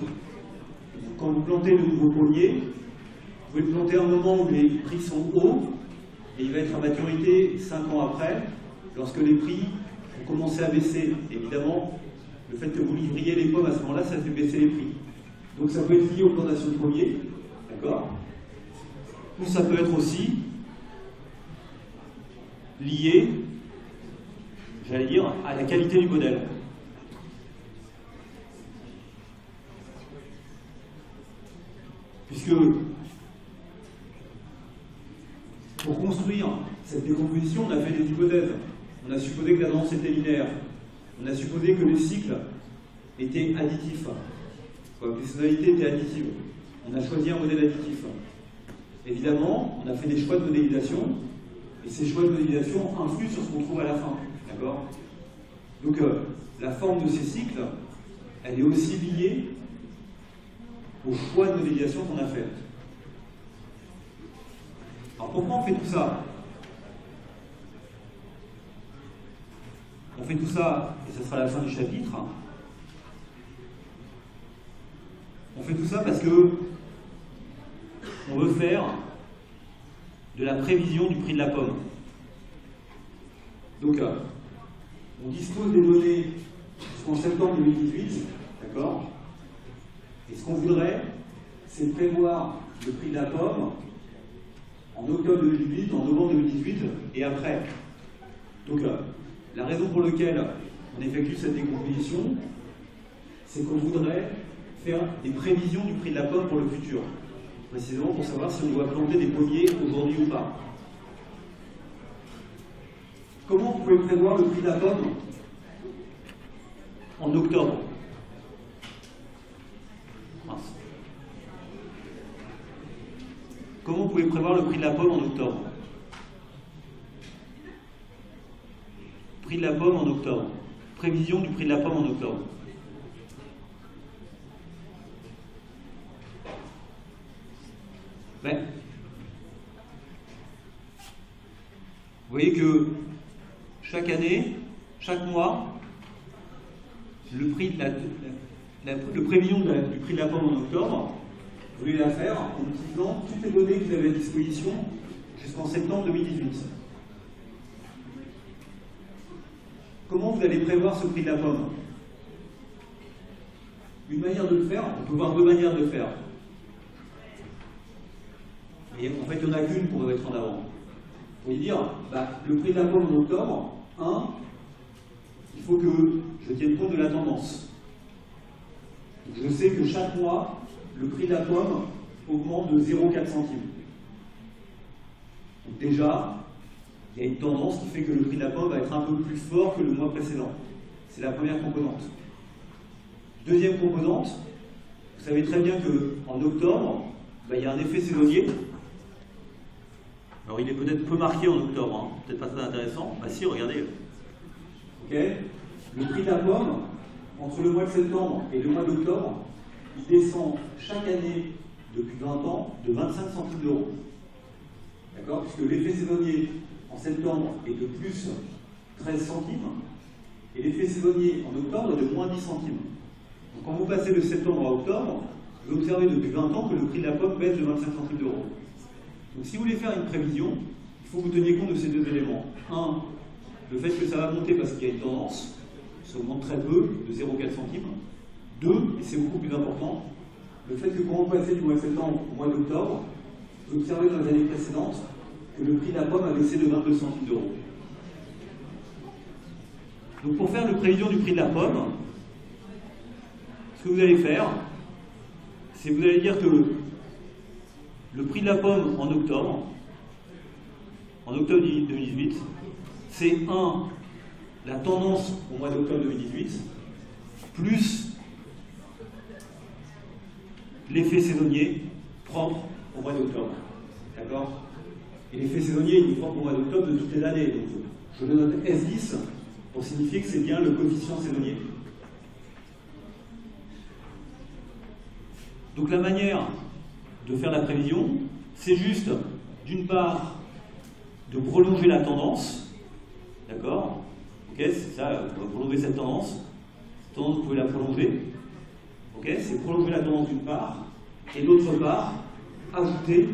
Quand vous plantez le nouveau pommier, vous pouvez le planter à un moment où les prix sont hauts, et il va être à maturité 5 ans après, lorsque les prix vont commencer à baisser. Évidemment, le fait que vous livriez les pommes à ce moment-là, ça fait baisser les prix. Donc ça peut être lié aux plantations de pommiers, d'accord? Ou ça peut être aussi lié, j'allais dire, à la qualité du modèle. Puisque pour construire cette décomposition, on a fait des hypothèses. On a supposé que la tendance était linéaire. On a supposé que les cycles étaient additifs, que les saisonnalités étaient additives. On a choisi un modèle additif. Évidemment, on a fait des choix de modélisation, et ces choix de modélisation influent sur ce qu'on trouve à la fin. D'accord? Donc, la forme de ces cycles, elle est aussi liée au choix de modélisation qu'on a fait. Alors, pourquoi on fait tout ça? On fait tout ça, et ce sera la fin du chapitre. On fait tout ça parce que on veut faire de la prévision du prix de la pomme. Donc, on dispose des données jusqu'en septembre 2018, d'accord? Et ce qu'on voudrait, c'est prévoir le prix de la pomme en octobre 2018, en novembre 2018 et après. Donc, la raison pour laquelle on effectue cette décomposition, c'est qu'on voudrait faire des prévisions du prix de la pomme pour le futur. Précisément pour savoir si on doit planter des pommiers aujourd'hui ou pas. Comment vous pouvez prévoir le prix de la pomme en octobre? Comment vous pouvez prévoir le prix de la pomme en octobre? Prix de la pomme en octobre. Prévision du prix de la pomme en octobre. Ben, vous voyez que chaque année, chaque mois, le prévision du prix de la pomme en octobre, vous voulez la faire en utilisant toutes les données que vous avez à disposition jusqu'en septembre 2018. Comment vous allez prévoir ce prix de la pomme? Une manière de le faire, on peut voir deux manières de le faire. Et en fait, il n'y en a qu'une pour mettre en avant. Vous pouvez dire, le prix de la pomme en octobre, il faut que je tienne compte de la tendance. Donc, je sais que chaque mois, le prix de la pomme augmente de 0,4 centimes. Donc déjà, il y a une tendance qui fait que le prix de la pomme va être un peu plus fort que le mois précédent. C'est la première composante. Deuxième composante, vous savez très bien qu'en octobre, il y a un effet saisonnier. Alors il est peut-être peu marqué en octobre, peut-être pas très intéressant. Bah si, regardez. Ok. Le prix de la pomme, entre le mois de septembre et le mois d'octobre, il descend chaque année depuis 20 ans de 25 centimes d'euros. D'accord? Puisque l'effet saisonnier en septembre est de plus 13 centimes et l'effet saisonnier en octobre est de moins 10 centimes. Donc quand vous passez de septembre à octobre, vous observez depuis 20 ans que le prix de la pomme baisse de 25 centimes d'euros. Donc si vous voulez faire une prévision, il faut que vous teniez compte de ces deux éléments. Un, le fait que ça va monter parce qu'il y a une tendance, ça augmente très peu, de 0,4 centimes. Deux, et c'est beaucoup plus important, le fait que quand vous passez du mois de septembre au mois d'octobre, vous observez dans les années précédentes que le prix de la pomme a baissé de 22 centimes d'euros. Donc pour faire une prévision du prix de la pomme, ce que vous allez faire, c'est que vous allez dire que le prix de la pomme en octobre 2018, c'est 1, la tendance au mois d'octobre 2018, plus l'effet saisonnier propre au mois d'octobre. D'accord? Et l'effet saisonnier, il est propre au mois d'octobre de toutes les années. Donc, je le note S10 pour signifier que c'est bien le coefficient saisonnier. Donc la manière de faire la prévision, c'est juste, d'une part, de prolonger la tendance. D'accord? Ok, c'est ça, on va prolonger cette tendance. Cette tendance, vous pouvez la prolonger. Ok, c'est prolonger la tendance d'une part, et d'autre part, ajouter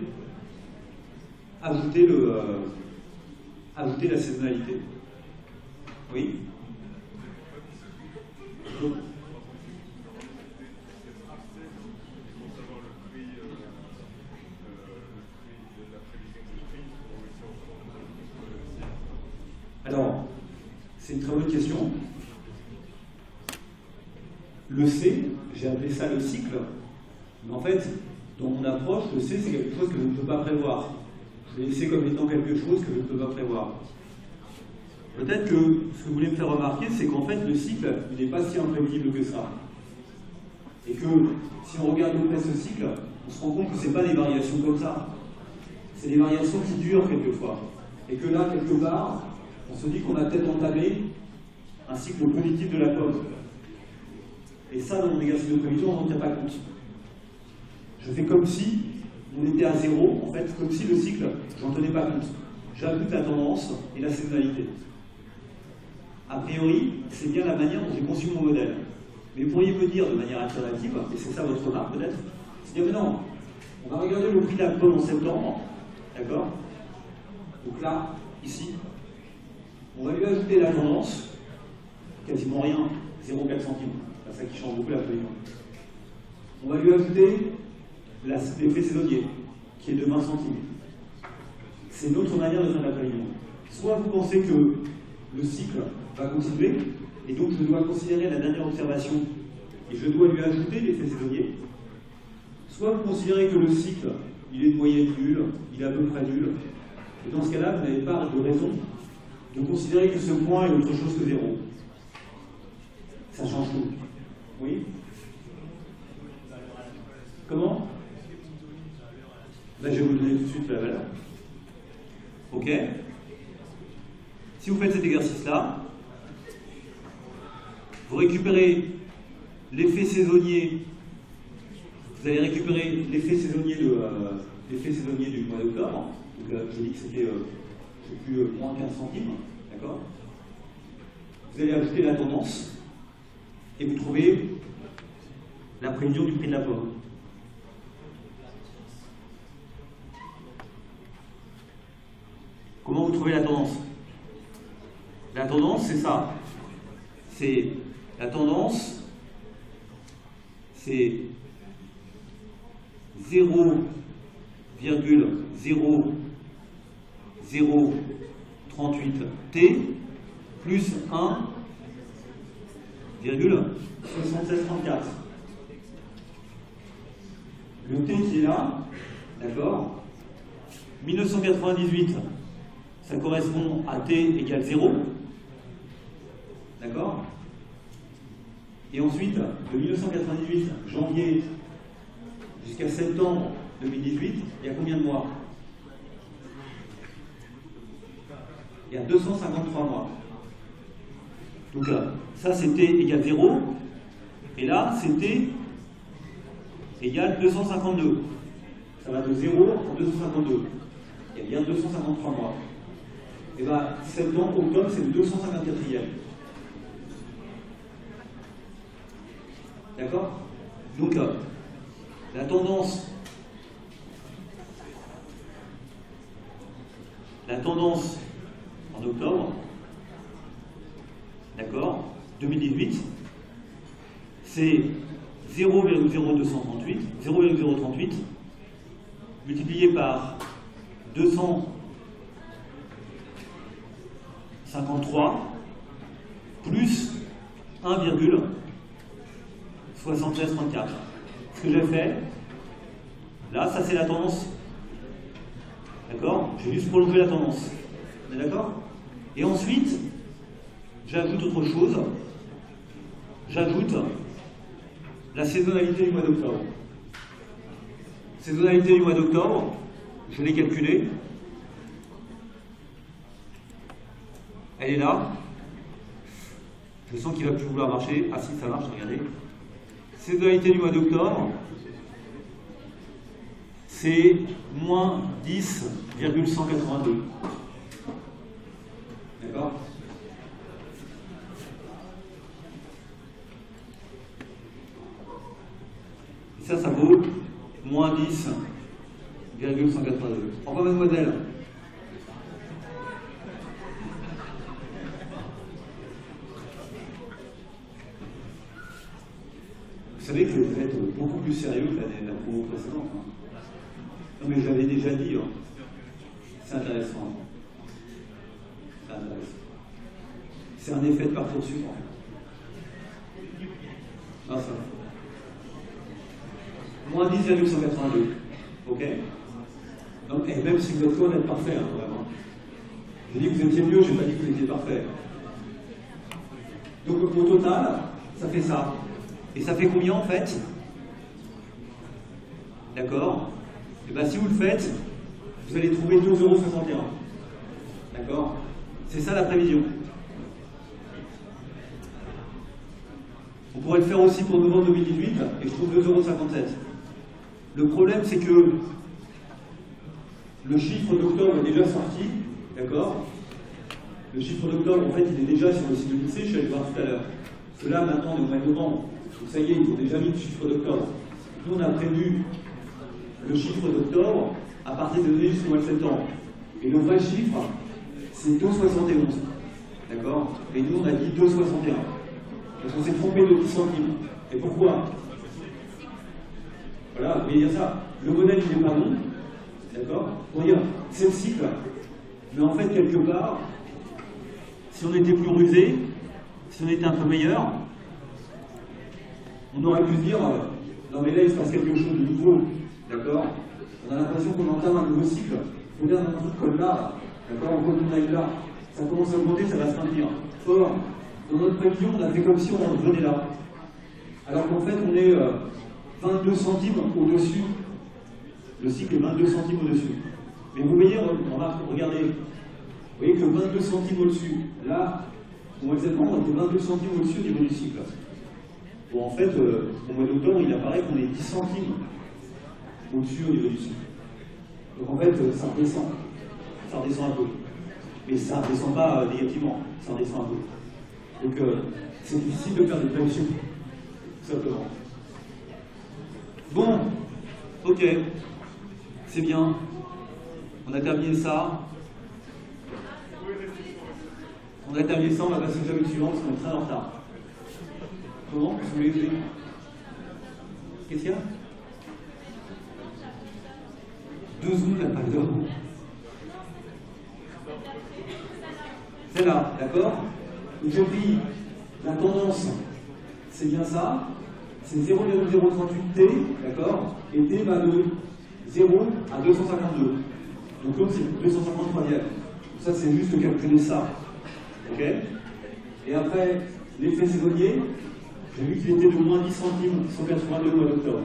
la saisonnalité. Oui? Donc, alors, c'est une très bonne question. Le C, j'ai appelé ça le cycle, mais en fait, dans mon approche, le C, c'est quelque chose que je ne peux pas prévoir. Je l'ai laissé comme étant quelque chose que je ne peux pas prévoir. Peut-être que ce que vous voulez me faire remarquer, c'est qu'en fait, le cycle, il n'est pas si imprévisible que ça. Et que, si on regarde de près ce cycle, on se rend compte que ce n'est pas des variations comme ça. C'est des variations qui durent quelquefois. Et que là, quelque part, on se dit qu'on a peut-être entamé un cycle positif de la pomme. Et ça, dans mon exercice de prévision, on n'en tient pas compte. Je fais comme si on était à zéro, en fait, comme si le cycle, j'en tenais pas compte. J'ajoute la tendance et la saisonnalité. a priori, c'est bien la manière dont j'ai conçu mon modèle. Mais vous pourriez me dire de manière alternative, et c'est ça votre remarque peut-être, c'est dire mais non, on va regarder le prix de la pomme en septembre, d'accord? Donc là, ici, on va lui ajouter la tendance, quasiment rien, 0,4 centimes, c'est ça qui change beaucoup la prévision. On va lui ajouter l'effet saisonnier, qui est de 20 centimes. C'est notre manière de faire la prévision. Soit vous pensez que le cycle va continuer, et donc je dois considérer la dernière observation, et je dois lui ajouter l'effet saisonnier. Soit vous considérez que le cycle, il est de moyenne nulle, il est à peu près nul, et dans ce cas-là, vous n'avez pas de raison de considérer que ce point est autre chose que 0. Ça change tout. Oui? Comment? Là, je vais vous donner tout de suite la valeur. OK? Si vous faites cet exercice-là, vous récupérez l'effet saisonnier, vous allez récupérer l'effet saisonnier du mois d'octobre. Donc je dis que c'était, je sais plus, moins 15 centimes, d'accord? Vous allez ajouter la tendance, et vous trouvez la prévision du prix de la pomme. Comment vous trouvez la tendance? La tendance, c'est ça. C'est la tendance, c'est 0,0038T plus 1,7634. Le T qui est là, d'accord? 1998, ça correspond à T égale 0. D'accord? Et ensuite, de 1998, janvier, jusqu'à septembre 2018, il y a combien de mois? Il y a 253 mois. Donc ça, c'était égal 0. Et là, c'était égal 252. Ça va de 0 à 252. Il y a bien 253 mois. Et bien, septembre, octobre, c'est le 254e. D'accord? Donc, la tendance en octobre, d'accord, 2018, c'est 0,038 multiplié par 253 plus 1,7634. Ce que j'ai fait, là, ça c'est la tendance. D'accord? J'ai juste prolongé la tendance. On est d'accord? Et ensuite, j'ajoute autre chose. J'ajoute la saisonnalité du mois d'octobre. Saisonnalité du mois d'octobre, je l'ai calculée. Elle est là. Je sens qu'il ne va plus vouloir marcher. Ah si, ça marche, regardez. Saisonnalité du mois d'octobre, c'est moins 10,182. D'accord? Et ça vaut moins 10,182. Pourquoi, mademoiselle? Vous savez que vous êtes beaucoup plus sérieux que la promo précédente. Hein. Non mais je l'avais déjà dit. Hein. C'est intéressant. C'est intéressant. C'est un effet de Parcoursup en fait. Ah, ça. Moins 10,182. Ok? Donc, et même si vous êtes loin d'être parfait, hein, vraiment. J'ai dit que vous étiez mieux, j'ai pas dit que vous étiez parfait. Donc au total, ça fait ça. Et ça fait combien en fait? D'accord? Et bien si vous le faites, vous allez trouver 2,61 €. D'accord? C'est ça la prévision. On pourrait le faire aussi pour novembre 2018, et je trouve 2,57 €. Le problème c'est que le chiffre d'octobre est déjà sorti, d'accord? Le chiffre d'octobre, en fait, il est déjà sur le site de l'INSEE, je suis allé voir tout à l'heure. Parce que là, maintenant, on est au mois de novembre. Donc ça y est, ils ont déjà mis le chiffre d'octobre. Nous, on a prévu le chiffre d'octobre à partir des données jusqu'au mois de septembre. Et le vrai chiffre, c'est 2,71. D'accord? Et nous, on a dit 2,61. Parce qu'on s'est trompé de 10 centimes. Et pourquoi? Voilà, vous voyez dire ça. Le modèle, il n'est pas bon. D'accord? Pour dire, c'est le cycle. Mais en fait, quelque part, si on était plus rusé, si on était un peu meilleur, on aurait pu se dire, non mais là, il se passe quelque chose de nouveau. D'accord? On a l'impression qu'on entame un nouveau cycle. On regarde un truc comme là, d'accord? On continue là. Ça commence à augmenter, ça va se maintenir. Or, dans notre prévision, on a fait comme si on revenait là. Alors qu'en fait, on est 22 centimes au-dessus. Le cycle est 22 centimes au-dessus. Mais vous voyez, regardez, vous voyez que 22 centimes au-dessus. Là, au mois de septembre, on était 22 centimes au-dessus au niveau du cycle. Bon, en fait, au mois d'octobre, il apparaît qu'on est 10 centimes au-dessus au niveau du cycle. Donc en fait, ça redescend. Ça redescend un peu. Mais ça ne redescend pas négativement, ça redescend un peu. Donc c'est difficile de faire des prévisions, tout simplement. Bon, ok, c'est bien. On a terminé ça. On a terminé ça, on va passer au chapitre suivant parce qu'on est très en retard. Comment? Vous voulez dire? Qu'est-ce qu'il y a? 2 secondes, il n'y a pas d'heure. C'est là, d'accord? Donc j'ai pris la tendance, c'est bien ça, c'est 0,038T, d'accord? Et T va de 0 à 252. Donc l'autre c'est 253e. Ça c'est juste calculer ça. Ok? Et après, l'effet saisonnier, j'ai vu qu'il était de moins 10 centimes 182 au mois d'octobre.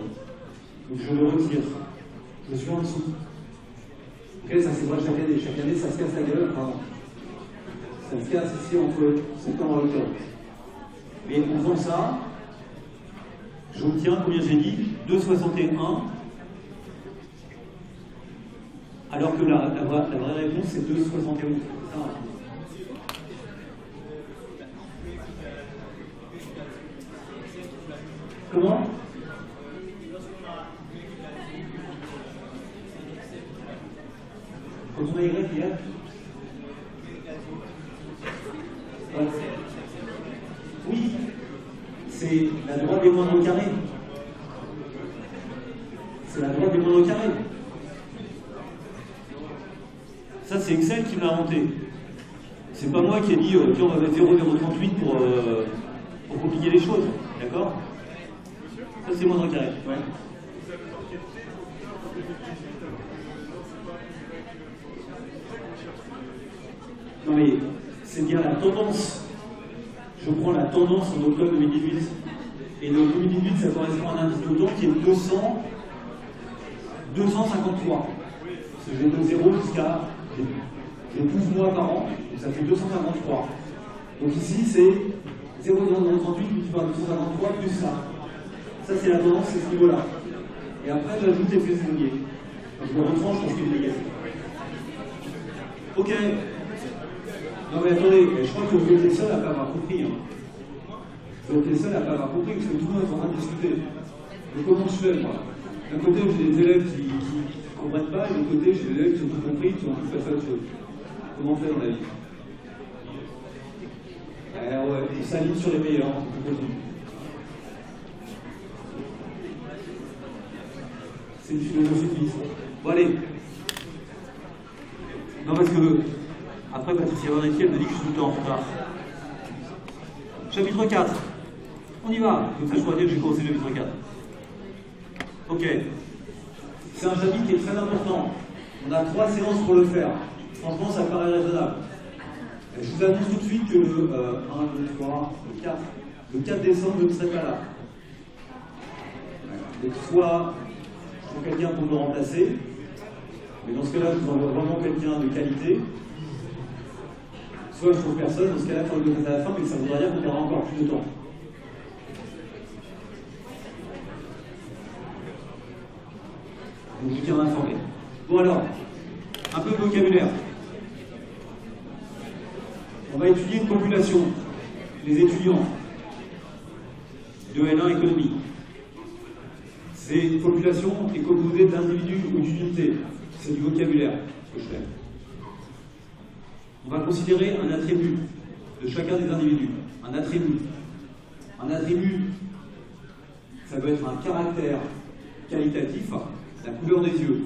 Donc je le retire. Je suis en dessous. Ok, ça c'est vrai chaque année. Chaque année ça se casse la gueule, pardon. Ça se casse ici entre septembre et octobre. Mais en faisant ça, j'obtiens, combien j'ai dit, 2,61. Alors que la vraie réponse c'est 2,71. Comment? Quand on a Y hier? Ouais. Oui, c'est la droite des moindres carrés. C'est la droite des moindres carrés. Ça, c'est Excel qui me l'a inventé. C'est pas moi qui ai dit tiens, on va mettre 0,038 pour compliquer les choses. D'accord? Ça, c'est moindre carré. Ouais. Non mais c'est bien la tendance. Je prends la tendance en octobre 2018. Et le 2018, ça correspond à un indice de temps qui est 253. Parce que je vais de 0 jusqu'à... J'ai 12 mois par an, donc ça fait 253. Donc ici, c'est 0,038 multiplié par 253 plus ça. Ça, c'est la tendance, c'est ce niveau-là. Et après, j'ajoute l'effet saisonnier. Donc je le retranche parce qu'il est négatif. Ok. Non mais attendez, je crois que vous êtes les seuls à ne pas avoir compris. Hein. Vous êtes les seuls à ne pas avoir compris parce que tout le monde est en train de discuter. Donc comment je fais, moi? D'un côté, j'ai des élèves qui ne comprennent pas, et de l'autre côté, j'ai des élèves qui ont tout compris, qui ont tout fait autre chose. Comment faire dans la vie? Ouais, on s'aligne sur les meilleurs, on continue. C'est une philosophie de vie, ça. Bon, allez. Non, parce que, après, Patricia Vanetti, elle me dit que je suis tout le temps en retard. Chapitre 4. On y va. Donc ça, je pourrais dire que j'ai commencé le chapitre 4. Ok. C'est un chapitre qui est très important. On a 3 séances pour le faire. Franchement, ça paraît raisonnable. Je vous annonce tout de suite que le 1, 2, 3, le 4 décembre, je ne serai pas là. Donc soit je trouve quelqu'un pour me remplacer, mais dans ce cas-là, je vous envoie vraiment quelqu'un de qualité. Soit je trouve personne, dans ce cas-là, il faut le donner à la fin, mais ça voudra dire qu'on aura encore plus de temps. Donc je tiens à m'informer. Bon alors, un peu de vocabulaire. On va étudier une population, les étudiants de L1 économie. Cette population est composée d'individus ou d'unités. C'est du vocabulaire, ce que je fais. On va considérer un attribut de chacun des individus. Un attribut. Un attribut, ça peut être un caractère qualitatif, la couleur des yeux.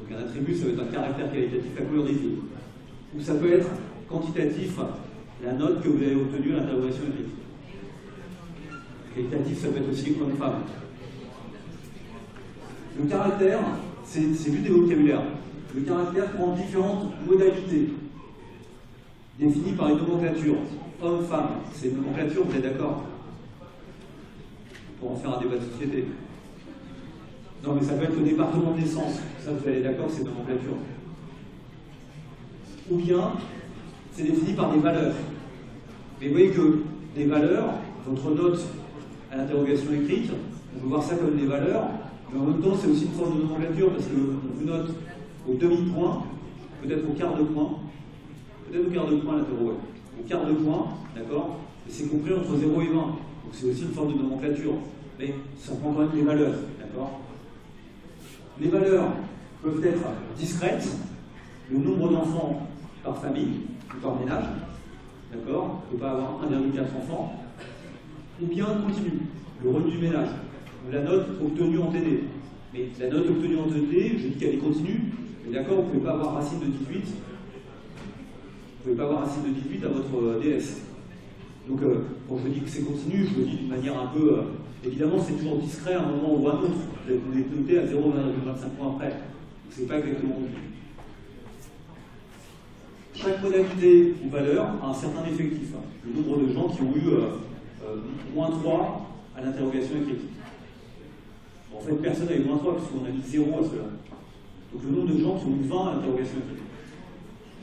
Donc un attribut, ça peut être un caractère qualitatif, la couleur des yeux. Ou ça peut être quantitatif, la note que vous avez obtenue à l'interrogation écrite. Qualitatif, ça peut être aussi homme-femme. Le caractère, c'est juste des vocabulaires. Le caractère prend différentes modalités, définies par une nomenclature. Homme-femme, c'est une nomenclature, vous êtes d'accord? Pour en faire un débat de société. Non, mais ça peut être le département de naissance. Ça, vous allez d'accord, c'est une nomenclature. Ou bien, c'est défini par des valeurs. Mais vous voyez que des valeurs, votre note à l'interrogation écrite, on peut voir ça comme des valeurs, mais en même temps, c'est aussi une forme de nomenclature, parce qu'on vous note au demi-point, peut-être au quart de point, peut-être au quart de point à l'interro, au quart de point, d'accord? Et c'est compris entre 0 et 20. Donc c'est aussi une forme de nomenclature. Mais ça prend quand même des valeurs, d'accord? Les valeurs peuvent être discrètes, le nombre d'enfants par famille, ou par ménage, d'accord? On ne peut pas avoir 1,4 enfants. Ou bien continue, le revenu du ménage, ou la note obtenue en TD. Mais la note obtenue en TD, je dis qu'elle est continue, mais d'accord, vous ne pouvez pas avoir racine de 18. Vous ne pouvez pas avoir racine de 18 à votre DS. Donc, quand je dis que c'est continu, je le dis d'une manière un peu... évidemment, c'est toujours discret à un moment ou à un autre. Vous êtes noté à 0,25 points après. Donc, c'est pas exactement continu. Chaque modalité ou valeur a un certain effectif. Le nombre de gens qui ont eu moins 3 à l'interrogation écrite. Bon, en fait, personne n'a eu moins 3 puisqu'on a mis 0 à cela. Donc le nombre de gens qui ont eu 20 à l'interrogation écrite.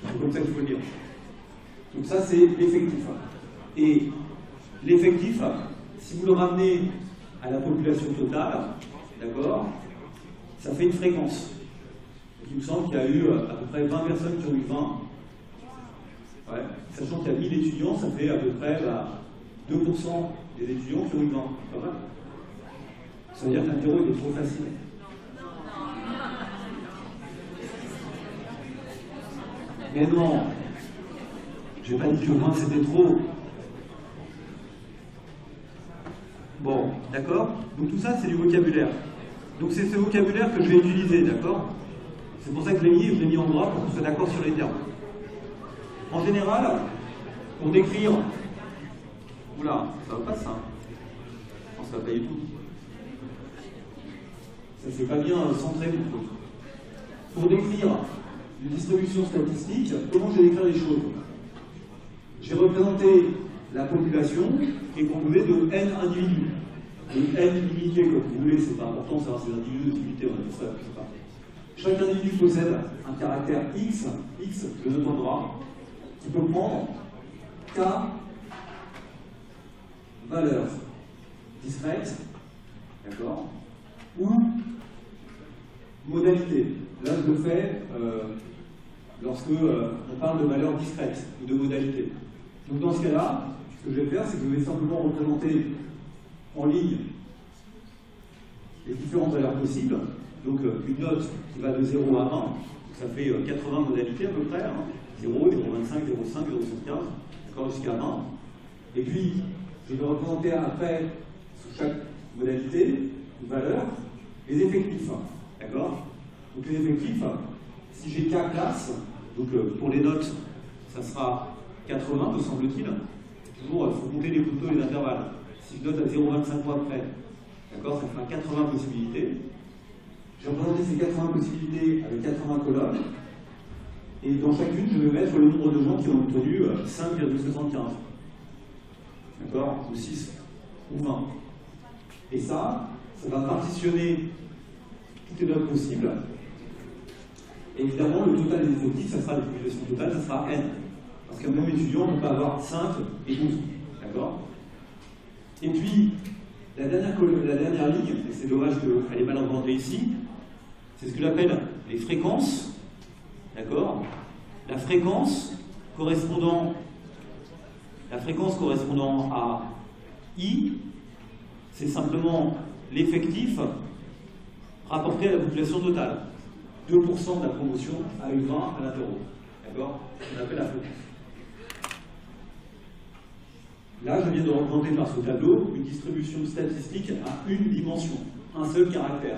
C'est comme ça qu'il faut le dire. Donc ça, c'est l'effectif. Et l'effectif, si vous le ramenez à la population totale, d'accord, ça fait une fréquence. Donc, il me semble qu'il y a eu à peu près 20 personnes qui ont eu 20. Ouais. Sachant qu'il y a 1000 étudiants, ça fait à peu près 2% des étudiants qui ont eu 20. Pas mal. Ça veut dire que l'interro était trop facile. Mais non, j'ai pas dit que 20 c'était trop. Bon, d'accord? Donc tout ça, c'est du vocabulaire. Donc c'est ce vocabulaire que je vais utiliser, d'accord? C'est pour ça que je l'ai mis en gras pour qu'on soit d'accord sur les termes. En général, pour décrire... Oula, ça va pas ça. Non, ça va pas du tout. Ça c'est pas bien centré du tout. Pour décrire une distribution statistique, comment je vais décrire les choses? J'ai représenté la population qui est composée de n individus. De n unités, comme vous voulez, c'est pas important de savoir ces individus, des unités, on a tout ça, je sais pas. Chaque individu possède un caractère x, le note en gras, qui peut prendre k valeurs discrètes, d'accord, ou modalité. Là, je le fais lorsque on parle de valeurs discrètes ou de modalité. Donc dans ce cas-là, ce que je vais faire, c'est que je vais simplement représenter en ligne les différentes valeurs possibles. Donc une note qui va de 0 à 1, ça fait 80 modalités à peu près, hein. 0, 0,25, 0,5, 0,75, d'accord, jusqu'à 1. Et puis, je vais représenter après, sous chaque modalité, une valeur, les effectifs, d'accord. Donc les effectifs, si j'ai k classes, donc pour les notes, ça sera 80, me semble-t-il. Toujours, il faut compter les couteaux et les intervalles. Si je note à 0,25 points près, d'accord, ça fera 80 possibilités. Je vais représenter ces 80 possibilités avec 80 colonnes. Et dans chacune, je vais mettre le nombre de gens qui ont obtenu 5,75. D'accord, ou 6, ou 20. Et ça va partitionner toutes les notes possibles. Et évidemment, le total des effectifs, ça sera la population totale, ça sera n. Parce qu'un même étudiant ne peut pas avoir 5 et 12. D'accord? Et puis, la dernière ligne, et c'est dommage qu'elle est mal représentée ici, c'est ce que j'appelle les fréquences. D'accord? La fréquence la fréquence correspondant à I, c'est simplement l'effectif rapporté à la population totale. 2% de la promotion a eu 20 à l'interro. D'accord? On appelle la fréquence. Là, je viens de représenter par ce tableau une distribution statistique à une dimension, un seul caractère.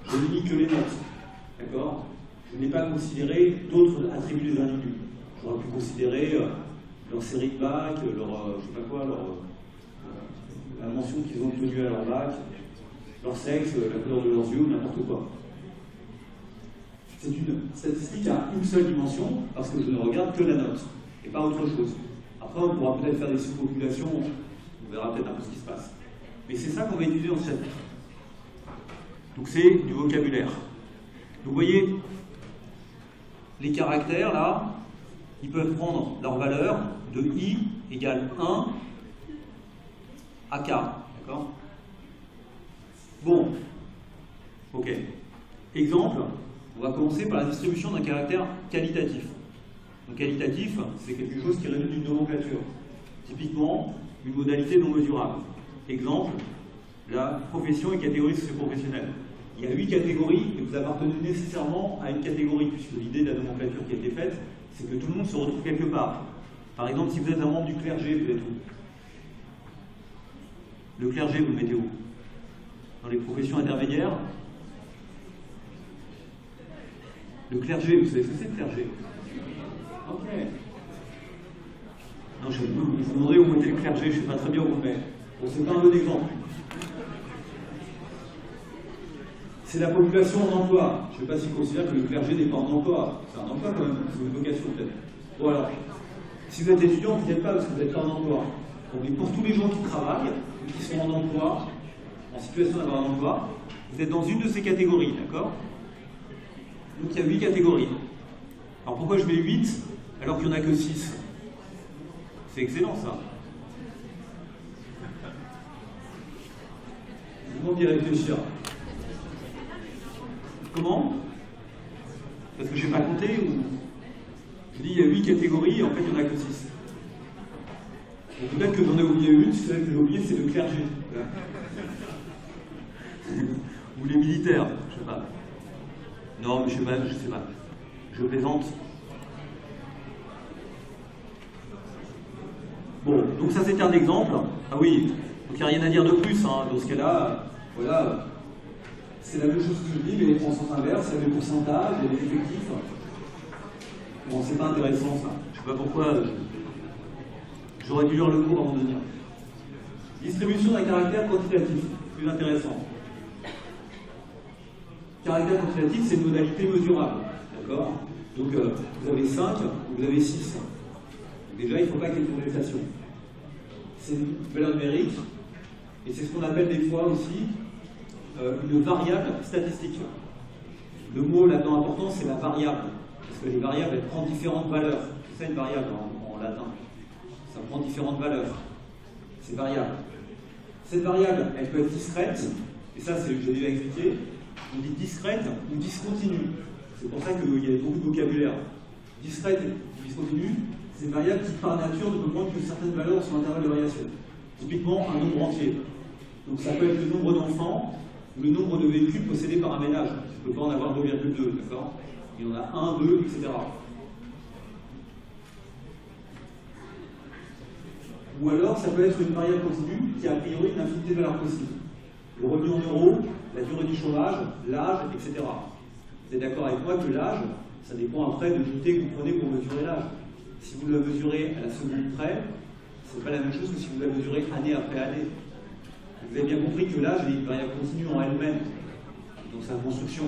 Je n'ai mis que les notes. D'accord? Je n'ai pas considéré d'autres attributs des individus. J'aurais pu considérer leur série de bac, je sais pas quoi, la mention qu'ils ont obtenue à leur bac, leur sexe, la couleur de leurs yeux, n'importe quoi. C'est une statistique à une seule dimension, parce que je ne regarde que la note, et pas autre chose. Après, on pourra peut-être faire des sous-populations, on verra peut-être un peu ce qui se passe. Mais c'est ça qu'on va étudier dans ce chapitre. Donc c'est du vocabulaire. Donc vous voyez, les caractères, là, ils peuvent prendre leur valeur de I égale 1 à K. D'accord? Bon. Ok. Exemple, on va commencer par la distribution d'un caractère qualitatif. Donc qualitatif, c'est quelque chose qui résulte d'une nomenclature. Typiquement, une modalité non mesurable. Exemple, la profession et catégorie socio-professionnelle. Il y a 8 catégories et vous appartenez nécessairement à une catégorie, puisque l'idée de la nomenclature qui a été faite, c'est que tout le monde se retrouve quelque part. Par exemple, si vous êtes un membre du clergé, vous êtes où? Le clergé, vous le mettez où? Dans les professions intermédiaires? Le clergé, vous savez ce que c'est le clergé? Ok. Non, je vous demanderai où vous mettez le clergé, je ne sais pas très bien où vous le mettez. Bon, c'est pas un bon exemple. C'est la population en emploi. Je ne sais pas s'ils considèrent que le clergé n'est pas en emploi. C'est un emploi quand même, c'est une vocation peut-être. Bon alors, si vous êtes étudiant, vous n'êtes pas parce que vous n'êtes pas en emploi. Donc, mais pour tous les gens qui travaillent, qui sont en emploi, en situation d'avoir un emploi, vous êtes dans une de ces catégories, d'accord? Donc il y a 8 catégories. Alors pourquoi je mets 8 alors qu'il n'y en a que 6? C'est excellent ça. Je vous demande d'y réfléchir. Comment? Parce que je n'ai pas compté ou... Je dis il y a 8 catégories et en fait il n'y en a que 6. Donc peut-être que j'en ai oublié une, celle que j'ai oubliée c'est le clergé. Ou les militaires, je ne sais pas. Non, mais je sais pas. Je plaisante. Bon, donc ça c'était un exemple. Ah oui, donc il n'y a rien à dire de plus. Hein. Dans ce cas-là, voilà, c'est la même chose que je dis, mais en sens inverse, il y a des pourcentages, il y a des effectifs. Bon, c'est pas intéressant ça. Je sais pas pourquoi. J'aurais dû lire le cours avant de venir. Distribution d'un caractère quantitatif, plus intéressant. Caractère quantitatif, c'est une modalité mesurable. D'accord? Donc, vous avez 5 ou vous avez 6. Donc, déjà, il ne faut pas qu'il y ait de condensation. C'est une valeur numérique, et c'est ce qu'on appelle des fois aussi une variable statistique. Le mot là-dedans important, c'est la variable. Parce que les variables, elles prennent différentes valeurs. C'est ça une variable en latin. Ça prend différentes valeurs. C'est variable. Cette variable, elle peut être discrète, et ça, j'ai déjà expliqué. On dit discrète ou discontinue. C'est pour ça qu'il y a beaucoup de vocabulaire. Discrète et discontinue, c'est une variable qui, par nature, ne peut prendre que certaines valeurs sur l'intervalle de variation. Typiquement, un nombre entier. Donc ça peut être le nombre d'enfants ou le nombre de véhicules possédés par un ménage. Je ne peux pas en avoir 2,2, d'accord? Il y en a 1, 2, etc. Ou alors, ça peut être une variable continue qui a a priori une infinité de valeurs possibles. Le revenu en euros, la durée du chômage, l'âge, etc. Vous êtes d'accord avec moi que l'âge, ça dépend après de l'unité que vous prenez pour mesurer l'âge. Si vous le mesurez à la seconde près, c'est pas la même chose que si vous la mesurez année après année. Vous avez bien compris que l'âge est une variable continue en elle-même, donc c'est une construction.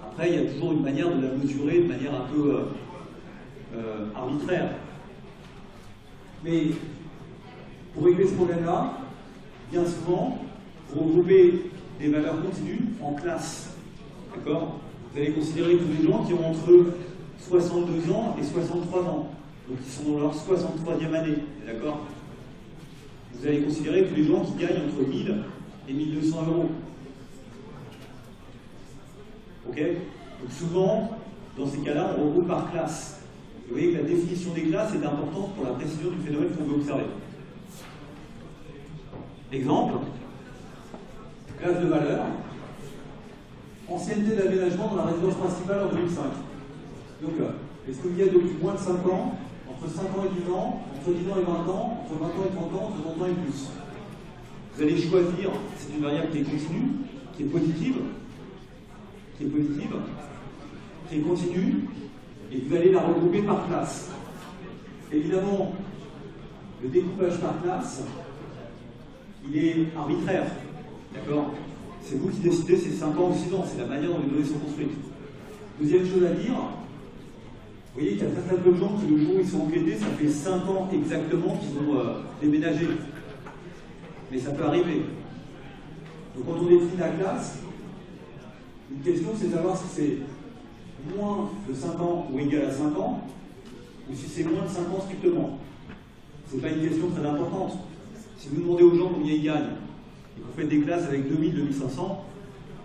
Après, il y a toujours une manière de la mesurer de manière un peu arbitraire. Mais pour régler ce problème-là, bien souvent, vous regroupez des valeurs continues en classes. D'accord? Vous allez considérer tous les gens qui ont entre 62 ans et 63 ans. Donc ils sont dans leur 63e année. D'accord? Vous allez considérer tous les gens qui gagnent entre 1000 et 1200 euros. Ok? Donc souvent, dans ces cas-là, on regroupe par classe. vous voyez que la définition des classes est importante pour la précision du phénomène qu'on veut observer. Exemple, classe de valeur, ancienneté d'aménagement dans la résidence principale en 2005. Donc, est-ce qu'il y a depuis moins de 5 ans, entre 5 ans et 10 ans, entre 10 ans et 20 ans, entre 20 ans et 30 ans, entre 30 ans et plus? Vous allez choisir, c'est une variable qui est continue, qui est positive, qui est continue, et vous allez la regrouper par classe. Évidemment, le découpage par classe, il est arbitraire. D'accord? C'est vous qui décidez, c'est 5 ans ou 6 ans, c'est la manière dont les données sont construites. Deuxième chose à dire, vous voyez qu'il y a très peu de gens qui, le jour où ils sont enquêtés, ça fait 5 ans exactement qu'ils ont déménagé. Mais ça peut arriver. Donc quand on définit la classe, une question c'est de savoir si c'est moins de 5 ans ou égal à 5 ans, ou si c'est moins de 5 ans strictement. Ce n'est pas une question très importante. Si vous demandez aux gens combien ils gagnent, et que vous faites des classes avec 2000, 2500,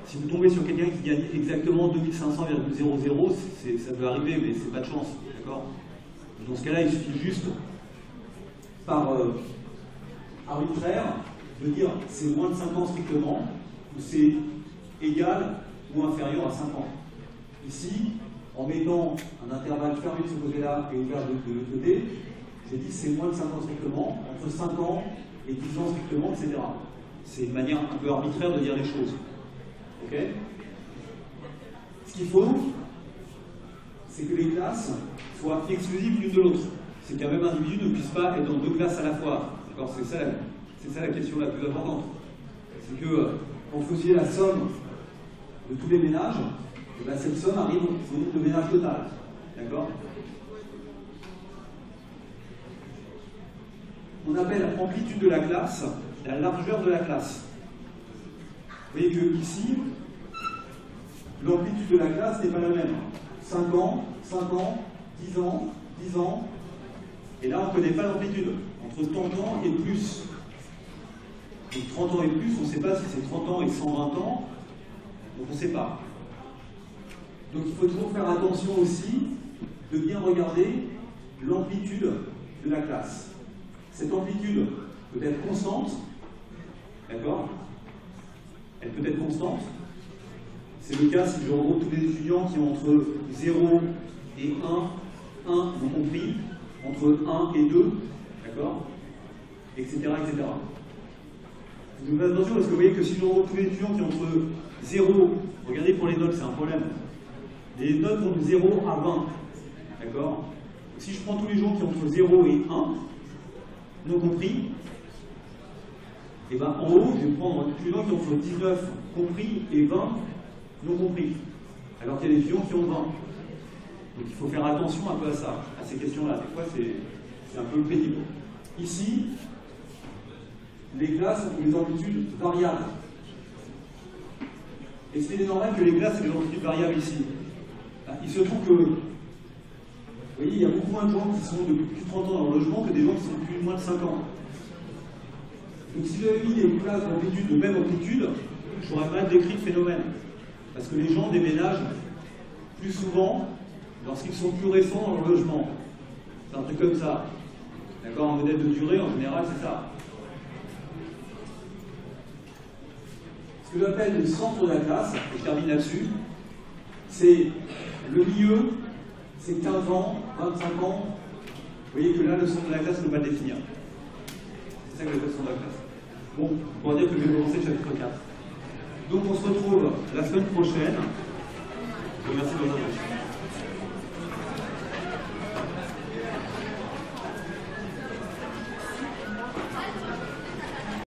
si vous tombez sur quelqu'un qui gagne exactement 2500,00, ça peut arriver, mais c'est pas de chance. D'accord? Dans ce cas-là, il suffit juste, par arbitraire, de dire c'est moins de 5 ans strictement, ou c'est égal ou inférieur à 5 ans. Ici, en mettant un intervalle fermé de ce côté-là et ouvert de l'autre côté, j'ai dit c'est moins de 5 ans strictement, entre 5 ans et 10 ans strictement, etc. C'est une manière un peu arbitraire de dire les choses. Ok? Ce qu'il faut, c'est que les classes soient exclusives l'une de l'autre. C'est qu'un même individu ne puisse pas être dans 2 classes à la fois. D'accord? C'est ça la question la plus importante. C'est que quand vous faisiez la somme de tous les ménages, et bien cette somme arrive au nombre de ménages total. D'accord? On appelle amplitude de la classe la largeur de la classe. Vous voyez que ici, l'amplitude de la classe n'est pas la même. 5 ans, 5 ans, 10 ans, 10 ans. Et là, on ne connaît pas l'amplitude. Entre 30 ans et plus. Donc 30 ans et plus, on ne sait pas si c'est 30 ans et 120 ans. Donc on ne sait pas. Donc il faut toujours faire attention aussi de bien regarder l'amplitude de la classe. Cette amplitude peut être constante. D'accord? Elle peut être constante. C'est le cas si je regroupe tous les étudiants qui ont entre 0 et 1 m'ont compris, entre 1 et 2, d'accord? Etc. etc. Vous faites attention parce que vous voyez que si je regroupe tous les étudiants qui ont entre 0, regardez pour les notes, c'est un problème. Les notes vont de 0 à 20, d'accord? Si je prends tous les gens qui ont entre 0 et 1, non compris, et bien en haut, je vais prendre tous les gens qui ont entre 19 compris et 20 non compris, alors qu'il y a des étudiants qui ont 20. Donc il faut faire attention un peu à ça, à ces questions-là. Des fois, c'est un peu pénible. Ici, les classes ont des amplitudes variables. Est-ce qu'il est normal que les classes aient des amplitudes variables ici? Il se trouve que, vous voyez, il y a beaucoup moins de gens qui sont depuis plus de 30 ans dans le logement que des gens qui sont depuis moins de 5 ans. Donc si j'avais mis des classes d'amplitude de même amplitude, j'aurais mal décrit le phénomène. Parce que les gens déménagent plus souvent lorsqu'ils sont plus récents dans le logement. C'est un truc comme ça. D'accord? Un modèle de durée, en général, c'est ça. Ce que j'appelle le centre de la classe, et je termine là-dessus, c'est le milieu, c'est 15 ans, 25 ans. Vous voyez que là, le centre de la classe, on ne peut pas le définir. C'est ça que j'appelle le centre de la classe. Bon, on va dire que je vais commencer le chapitre 4. Donc on se retrouve la semaine prochaine. Je vous remercie de votre attention.